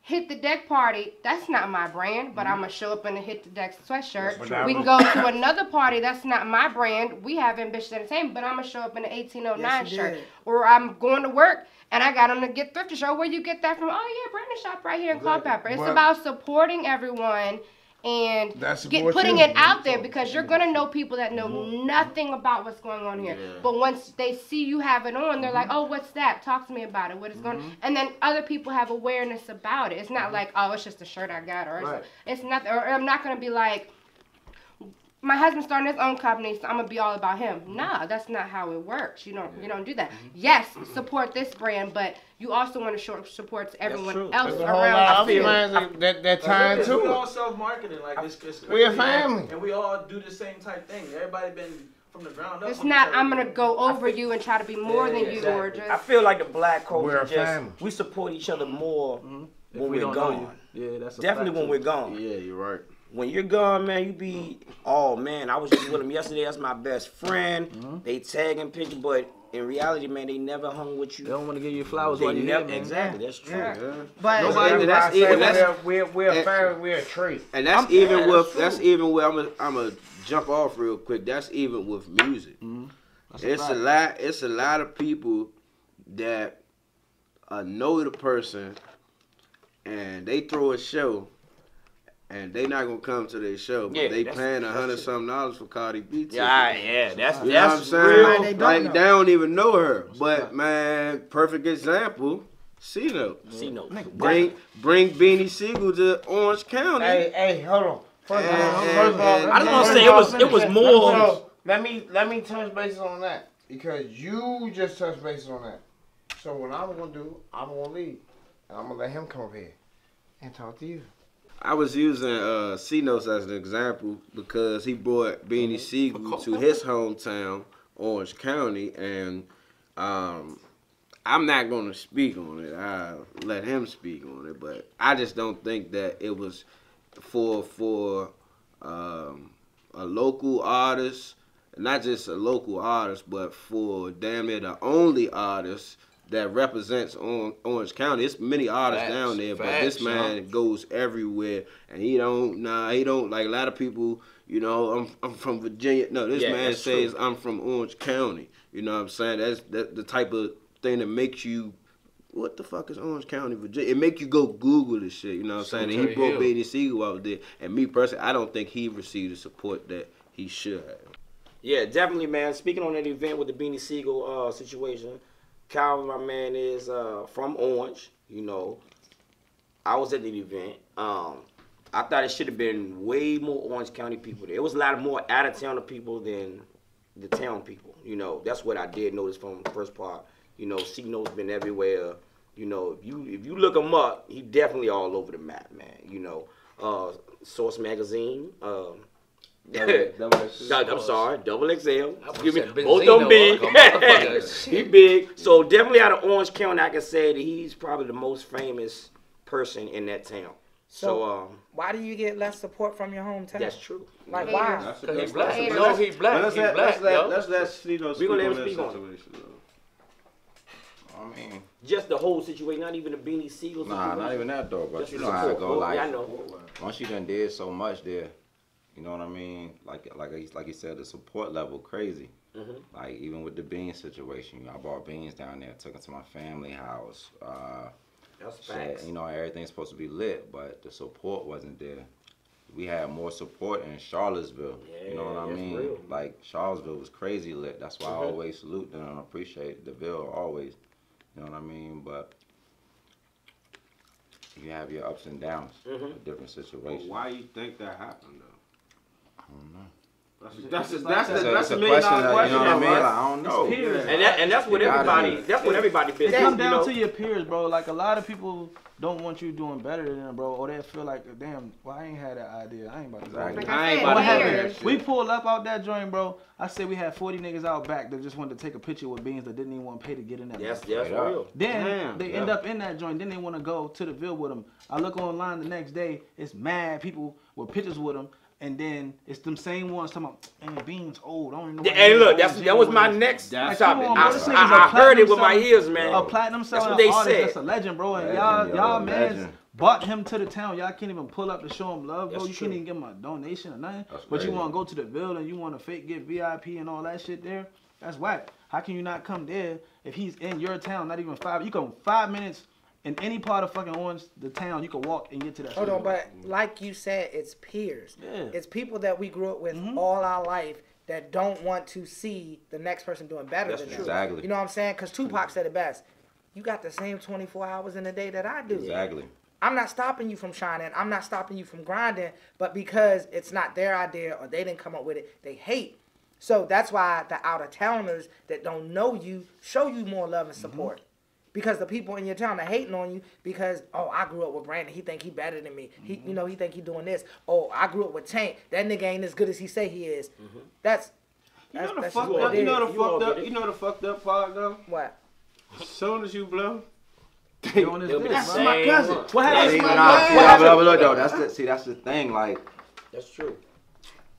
Speaker 7: hit the deck party. That's not my brand, but I'm going to show up in a hit the deck sweatshirt. We can go to another party. That's not my brand. We have Ambitious Entertainment, but I'm going to show up in an 1809 shirt. Or I'm going to work and I got on the Get Thrifty show. Where you get that from? Oh, yeah, Brandon shop right here in Culpeper. It's about supporting everyone and putting it out there because you're going to know people that know nothing about what's going on here. But once they see you have it on, they're like, oh, what's that? Talk to me about it. What is going on? And then other people have awareness about it. It's not like, oh, it's just a shirt I got. Or it's nothing. Or I'm not going to be like, my husband's starting his own company, so I'm gonna be all about him. Nah, that's not how it works. You don't do that. Yes, support this brand, but you also want to show support to everyone else around you.
Speaker 6: That time too.
Speaker 3: We all self-marketing, like it's crazy.
Speaker 6: We a family,
Speaker 3: and we all do the same type thing. Everybody been from the ground up.
Speaker 7: It's not. I'm gonna go over you and try to be more than you, or just.
Speaker 1: I feel like the black culture
Speaker 6: We're a family.
Speaker 1: we support each other more when
Speaker 3: we
Speaker 1: we're gone.
Speaker 3: Yeah, that's
Speaker 1: definitely when we're gone.
Speaker 2: Yeah, you're right.
Speaker 1: When you're gone, man, you be, oh man, I was just with him yesterday. That's my best friend. They tagging pictures, but in reality, man, they never hung with you.
Speaker 3: They don't want to give you flowers
Speaker 1: They
Speaker 3: while you're
Speaker 1: never,
Speaker 3: here, man.
Speaker 1: exactly, that's true.
Speaker 8: Yeah.
Speaker 4: But
Speaker 6: Nobody.
Speaker 2: We're
Speaker 6: a
Speaker 2: family. We're a tree.
Speaker 6: And that's even with I'm a jump off real quick. That's even with music. It's a lot of people that know the person and they throw a show. And they not gonna come to their show, but they paying $100-something for Cardi B.
Speaker 1: That's
Speaker 6: you know what I'm saying?
Speaker 1: real.
Speaker 6: Like they don't even know her, but man, perfect example. Ft.CNotes. Bring Beanie Siegel to Orange County.
Speaker 2: Hey, hold on. First of all,
Speaker 1: I just want to say it was more.
Speaker 2: So, let me touch bases on that because you just touched bases on that. So what I'm gonna do, I'm gonna leave, and I'm gonna let him come over here and talk to you.
Speaker 6: I was using Ft.CNotes as an example because he brought Beanie Siegel to his hometown, Orange County, and I'm not going to speak on it. I'll let him speak on it, but I just don't think that it was for a local artist, not just a local artist, but for damn near the only artist that represents Orange County. It's many artists down there, but this man goes everywhere, and he don't like a lot of people. You know, I'm from Virginia. No, this man says true. I'm from Orange County. You know what I'm saying? That's the type of thing that makes you. What the fuck is Orange County, Virginia? It make you go Google this shit. You know what I'm saying? And he brought Beanie Siegel out there, and me personally, I don't think he received the support that he should have.
Speaker 1: Yeah, definitely, man. Speaking on that event with the Beanie Siegel situation. Calvin, my man, is from Orange. You know, I was at the event. I thought it should have been way more Orange County people there. It was a lot more out-of-towner people than the town people. You know, that's what I did notice from the first part. You know, Ft.CNotes been everywhere. You know, if you look him up, he definitely all over the map, man. You know, Source Magazine. I'm sorry, Double XL. Excuse me, both of them big. He big. So definitely out of Orange County, I can say that he's probably the most famous person in that town. So
Speaker 4: why do you get less support from your hometown?
Speaker 1: That's true.
Speaker 4: Like why?
Speaker 3: Because he's black. No, he's black.
Speaker 6: Let's let Ft.CNotes
Speaker 1: We're gonna let
Speaker 6: speak
Speaker 1: him
Speaker 6: on
Speaker 1: speak
Speaker 6: that
Speaker 1: on it.
Speaker 6: situation.
Speaker 2: I mean,
Speaker 1: just the whole situation, not even the Beanie Siegel situation.
Speaker 2: nah, not even that though. But
Speaker 1: Just
Speaker 2: you
Speaker 1: the
Speaker 2: know how it
Speaker 1: support.
Speaker 2: go. Like,
Speaker 1: Yeah, I know.
Speaker 2: once you done did so much there, you know what I mean? Like you said, the support level crazy. Like even with the beans situation, I bought beans down there, took them to my family house.
Speaker 1: That's
Speaker 2: Shit,
Speaker 1: facts.
Speaker 2: you know, everything's supposed to be lit, but the support wasn't there. We had more support in Charlottesville.
Speaker 1: Yeah,
Speaker 2: you know what I
Speaker 1: that's
Speaker 2: mean?
Speaker 1: real.
Speaker 2: Like Charlottesville was crazy lit. That's why I always salute them and appreciate the Ville always. You know what I mean? But you have your ups and downs with different situations.
Speaker 6: Why you think that happened though?
Speaker 2: That's a
Speaker 3: a
Speaker 2: $1 million
Speaker 3: question.
Speaker 2: question.
Speaker 3: You know what I mean?
Speaker 2: Like, I don't know.
Speaker 1: And that's what everybody. That's what everybody feels.
Speaker 3: It comes down to your peers, bro. Like a lot of people don't want you doing better than them, bro. Or they feel like, damn, well, I ain't had that idea. I ain't about to do
Speaker 7: Like
Speaker 3: that.
Speaker 7: I
Speaker 2: ain't
Speaker 7: said,
Speaker 2: about to
Speaker 3: What
Speaker 2: do
Speaker 7: years.
Speaker 2: that shit.
Speaker 3: We pulled up out that joint, bro. I said we had 40 niggas out back that just wanted to take a picture with beans that didn't even want to pay to get in that.
Speaker 1: That's
Speaker 3: motherfucker.
Speaker 1: real.
Speaker 3: Then
Speaker 2: Damn,
Speaker 3: they end up in that joint. Then they want to go to the Ville with them. I look online the next day. It's mad people with pictures with them. And then it's them same ones talking about, man, Beans old. I don't even know.
Speaker 1: Hey, look, that was my next topic. I heard it with my ears, man.
Speaker 3: A platinum selling
Speaker 1: what they
Speaker 3: artist
Speaker 1: said.
Speaker 3: that's a legend, bro. And
Speaker 2: Legend,
Speaker 3: y'all
Speaker 2: yo,
Speaker 3: man
Speaker 2: legend.
Speaker 3: bought him to the town. Y'all can't even pull up to show him love, bro.
Speaker 1: That's
Speaker 3: You
Speaker 1: true.
Speaker 3: can't even give him a donation or nothing.
Speaker 2: That's
Speaker 3: But you
Speaker 2: crazy.
Speaker 3: want to go to the Ville and you want to fake get VIP and all that shit there. That's whack. How can you not come there if he's in your town? Not even 5. You come 5 minutes in any part of fucking Orange, the town. You can walk and get to that.
Speaker 4: Hold
Speaker 3: shit.
Speaker 4: on, but like you said, it's peers.
Speaker 3: Yeah.
Speaker 4: It's people that we grew up with all our life that don't want to see the next person doing better than them.
Speaker 2: Exactly.
Speaker 4: You know what I'm saying? Because Tupac said it best. You got the same 24 hours in a day that I do.
Speaker 2: Exactly.
Speaker 4: I'm not stopping you from shining. I'm not stopping you from grinding. But because it's not their idea or they didn't come up with it, they hate. So that's why the out-of-towners that don't know you show you more love and support. Because the people in your town are hating on you because, oh, I grew up with Brandon. He think he better than me. He, you know, he think he doing this. Oh, I grew up with Tank. That nigga ain't as good as he say he is. That's
Speaker 2: You know the
Speaker 4: just
Speaker 2: fucked
Speaker 4: what
Speaker 2: up.
Speaker 4: it
Speaker 2: You know
Speaker 4: is.
Speaker 2: the fucked up. You know the fucked up part though.
Speaker 4: What?
Speaker 2: As soon as you blow,
Speaker 3: They on his
Speaker 1: They'll be
Speaker 3: dick.
Speaker 1: the
Speaker 3: That's my
Speaker 1: same.
Speaker 3: cousin. What happened?
Speaker 2: See,
Speaker 3: to
Speaker 2: but
Speaker 3: my
Speaker 2: nah, look though. That's the thing. Like
Speaker 1: That's true.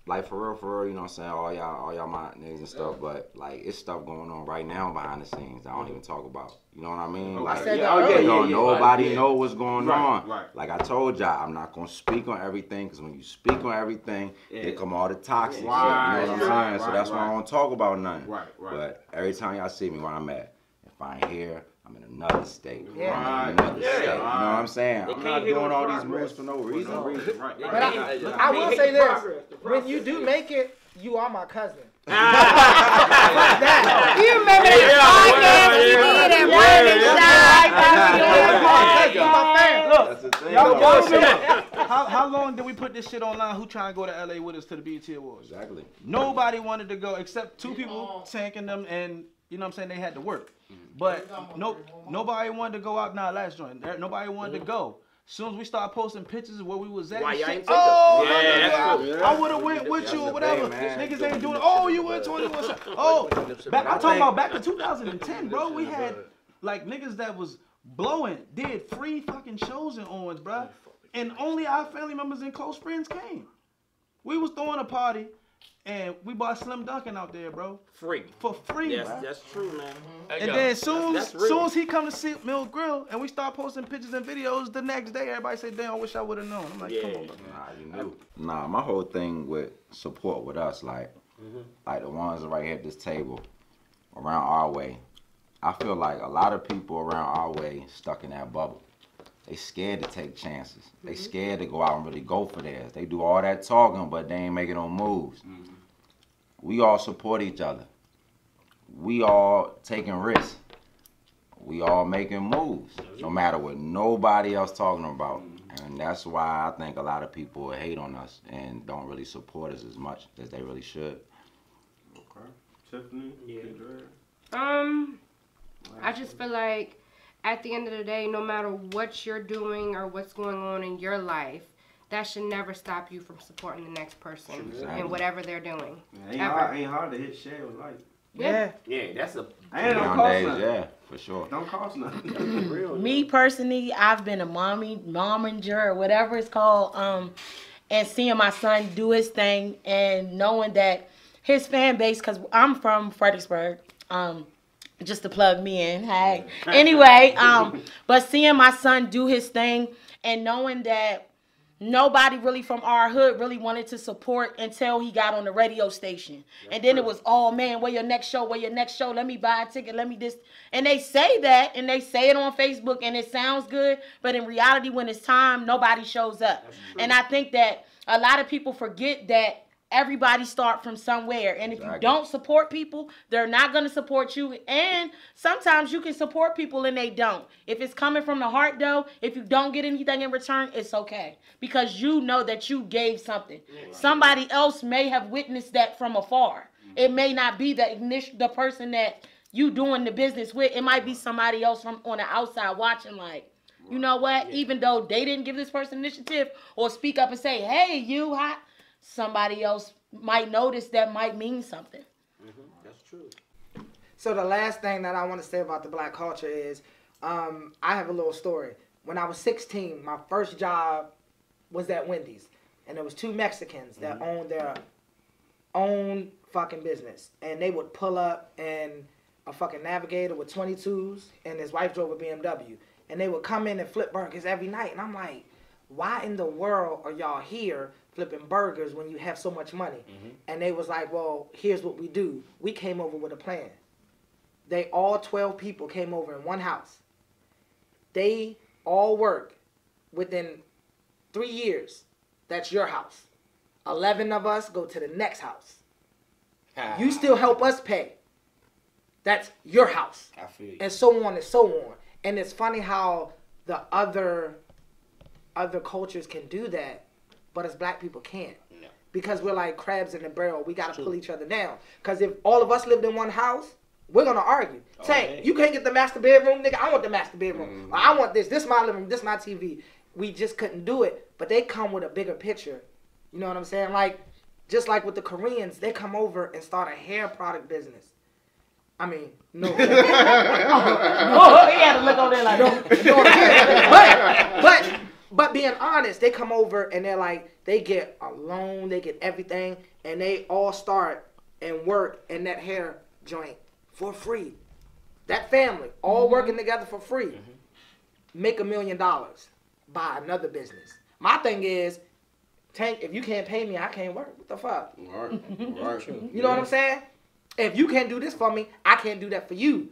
Speaker 2: for real, you know what I'm saying? All y'all my niggas and stuff, but like it's stuff going on right now behind the scenes I don't even talk about. You know what I mean? Like
Speaker 4: said that earlier.
Speaker 2: nobody know what's going on.
Speaker 6: right.
Speaker 2: Like I told y'all, I'm not gonna speak on everything because when you speak on everything, here come all the toxic shit. You know what I'm saying? So that's why I don't talk about nothing.
Speaker 6: Right.
Speaker 2: But every time y'all see me where I'm at, if I ain't here, I'm in another state.
Speaker 4: Yeah.
Speaker 2: I'm in another state. You know what I'm saying?
Speaker 1: They
Speaker 2: I'm
Speaker 1: can't
Speaker 2: not
Speaker 1: hit
Speaker 2: doing
Speaker 1: on
Speaker 2: all these
Speaker 1: progress.
Speaker 2: moves for no reason.
Speaker 6: Right.
Speaker 4: But I will say this. When you do make it, you are my cousin.
Speaker 7: You remember that podcast we did at Morningside?
Speaker 4: You my fan.
Speaker 2: That's the thing.
Speaker 3: Y'all remember how long did we put this shit online? Who trying to go to LA with us to the BET Awards?
Speaker 2: Exactly.
Speaker 3: Nobody wanted to go except 2 people tanking them, and you know what I'm saying, they had to work. But nobody wanted to go out. Nah, last joint. Nobody wanted to go. Soon as we start posting pictures of where we was at,
Speaker 1: Why
Speaker 3: and
Speaker 1: y'all
Speaker 3: shit,
Speaker 1: ain't take
Speaker 3: oh,
Speaker 1: us? Yeah, that's true.
Speaker 3: I would have went with you or whatever.
Speaker 2: man.
Speaker 3: Niggas ain't doing it. Oh, you went 21. Oh, I'm talking about back to 2010, bro. We had like niggas that was blowing, did free fucking shows in Orange, bro. And only our family members and close friends came. We was throwing a party, and we bought Slim Dunkin' out there, bro.
Speaker 1: Free.
Speaker 3: For free,
Speaker 1: Yes,
Speaker 3: bro.
Speaker 1: that's true, man.
Speaker 3: And then soon
Speaker 1: That's real.
Speaker 3: as he come to see Mill Grill and we start posting pictures and videos the next day, everybody say, damn, I wish I would have known. I'm like, come on, bro.
Speaker 2: Nah, you knew. Nah, my whole thing with support with us, like the ones right here at this table, around our way, I feel like a lot of people around our way stuck in that bubble. They scared to take chances. They scared to go out and really go for theirs. They do all that talking, but they ain't making no moves. We all support each other. We all taking risks. We all making moves, no matter what nobody else talking about. And that's why I think a lot of people hate on us and don't really support us as much as they really should.
Speaker 6: Okay. Tiffany.
Speaker 1: Yeah.
Speaker 7: I just feel like at the end of the day, no matter what you're doing or what's going on in your life, that should never stop you from supporting the next person in whatever they're doing.
Speaker 6: Ain't hard to hit share with like.
Speaker 4: Yeah.
Speaker 1: Yeah, that's a.
Speaker 6: Ain't don't cost
Speaker 2: Nowadays,
Speaker 6: nothing.
Speaker 2: yeah, for sure.
Speaker 6: Don't cost nothing.
Speaker 1: Real.
Speaker 5: Me personally, I've been a momager or whatever it's called, and seeing my son do his thing and knowing that his fan base, because I'm from Fredericksburg, just to plug me in, hey. Anyway, but seeing my son do his thing and knowing that nobody really from our hood really wanted to support until he got on the radio station. And then it was, oh man, where your next show, let me buy a ticket, let me this. And they say that, and they say it on Facebook, and it sounds good, but in reality, when it's time, nobody shows up. And I think that a lot of people forget that everybody start from somewhere. And if you don't support people, they're not going to support you. And sometimes you can support people and they don't. If it's coming from the heart, though, if you don't get anything in return, it's okay. Because you know that you gave something. Somebody else may have witnessed that from afar. It may not be the person that you doing the business with. It might be somebody else from on the outside watching, like, you know what? Even though they didn't give this person initiative or speak up and say, hey, you hot, somebody else might notice that might mean something.
Speaker 1: That's true.
Speaker 8: So the last thing that I want to say about the black culture is I have a little story. When I was 16, my first job was at Wendy's. And there was 2 Mexicans that owned their own fucking business. And they would pull up in a fucking Navigator with 22s, and his wife drove a BMW. And they would come in and flip burgers every night. And I'm like, why in the world are y'all here flipping burgers when you have so much money? And they was like, well, here's what we do. We came over with a plan. They all 12 people came over in one house. They all work within 3 years. That's your house. 11 of us go to the next house. You still help us pay. That's your house.
Speaker 1: I feel you.
Speaker 8: And so on and so on. And it's funny how the other cultures can do that, but as black people can't.
Speaker 1: No.
Speaker 8: Because we're like crabs in a barrel. We got to pull each other down. Because if all of us lived in one house, we're going to argue. Say, you can't get the master bedroom, nigga. I want the master bedroom. Or I want this. This my living room. This my TV. We just couldn't do it. But they come with a bigger picture. You know what I'm saying? Like, just like with the Koreans, they come over and start a hair product business. I mean, no.
Speaker 5: Oh, he had to look over there like,
Speaker 8: but being honest, they come over and they're like, they get a loan, they get everything, and they all start and work in that hair joint for free. That family, all working together for free, make $1 million, buy another business. My thing is, Tank, if you can't pay me, I can't work. What the fuck?
Speaker 2: Right.
Speaker 8: You know what I'm saying? If you can't do this for me, I can't do that for you.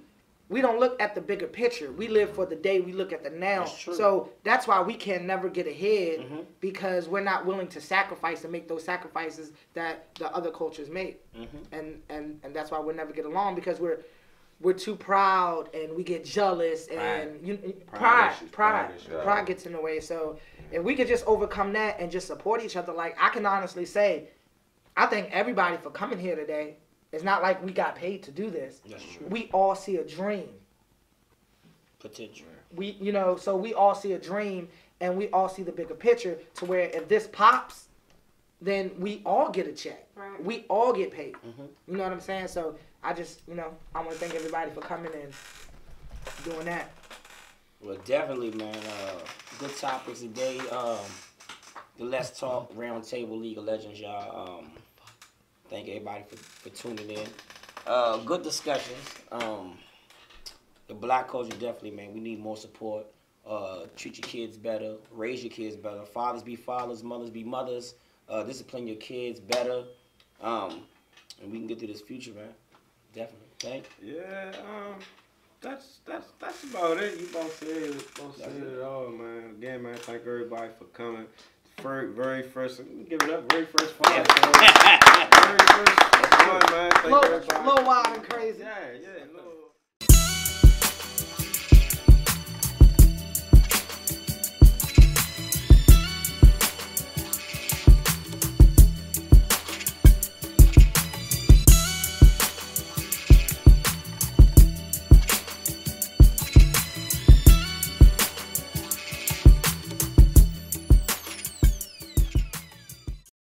Speaker 8: We don't look at the bigger picture. We live for the day. We look at the now. So that's why we can never get ahead because we're not willing to sacrifice and make those sacrifices that the other cultures make. And that's why we'll never get along because we're too proud and we get jealous and pride gets in the way. So if we could just overcome that and just support each other, like I can honestly say, I thank everybody for coming here today. It's not like we got paid to do this.
Speaker 1: That's true.
Speaker 8: We all see a dream.
Speaker 1: Potential.
Speaker 8: So we all see a dream and we all see the bigger picture to where if this pops, then we all get a check.
Speaker 7: Right.
Speaker 8: We all get paid. You know what I'm saying? So I just, I want to thank everybody for coming and doing that.
Speaker 1: Well, definitely, man. Good topics today. The Let's Talk Roundtable League of Legends, y'all. Thank everybody for tuning in. Good discussions. The black culture, definitely, man. We need more support. Treat your kids better. Raise your kids better. Fathers be fathers. Mothers be mothers. Discipline your kids better. And we can get through this future, man. Definitely. Thank you.
Speaker 2: Yeah, that's about it. You both said it all, man. Again, man, thank everybody for coming. Very first, give it up. Very first podcast. Very first one, man. Thank everybody.
Speaker 8: Little wild and crazy.
Speaker 2: Yeah.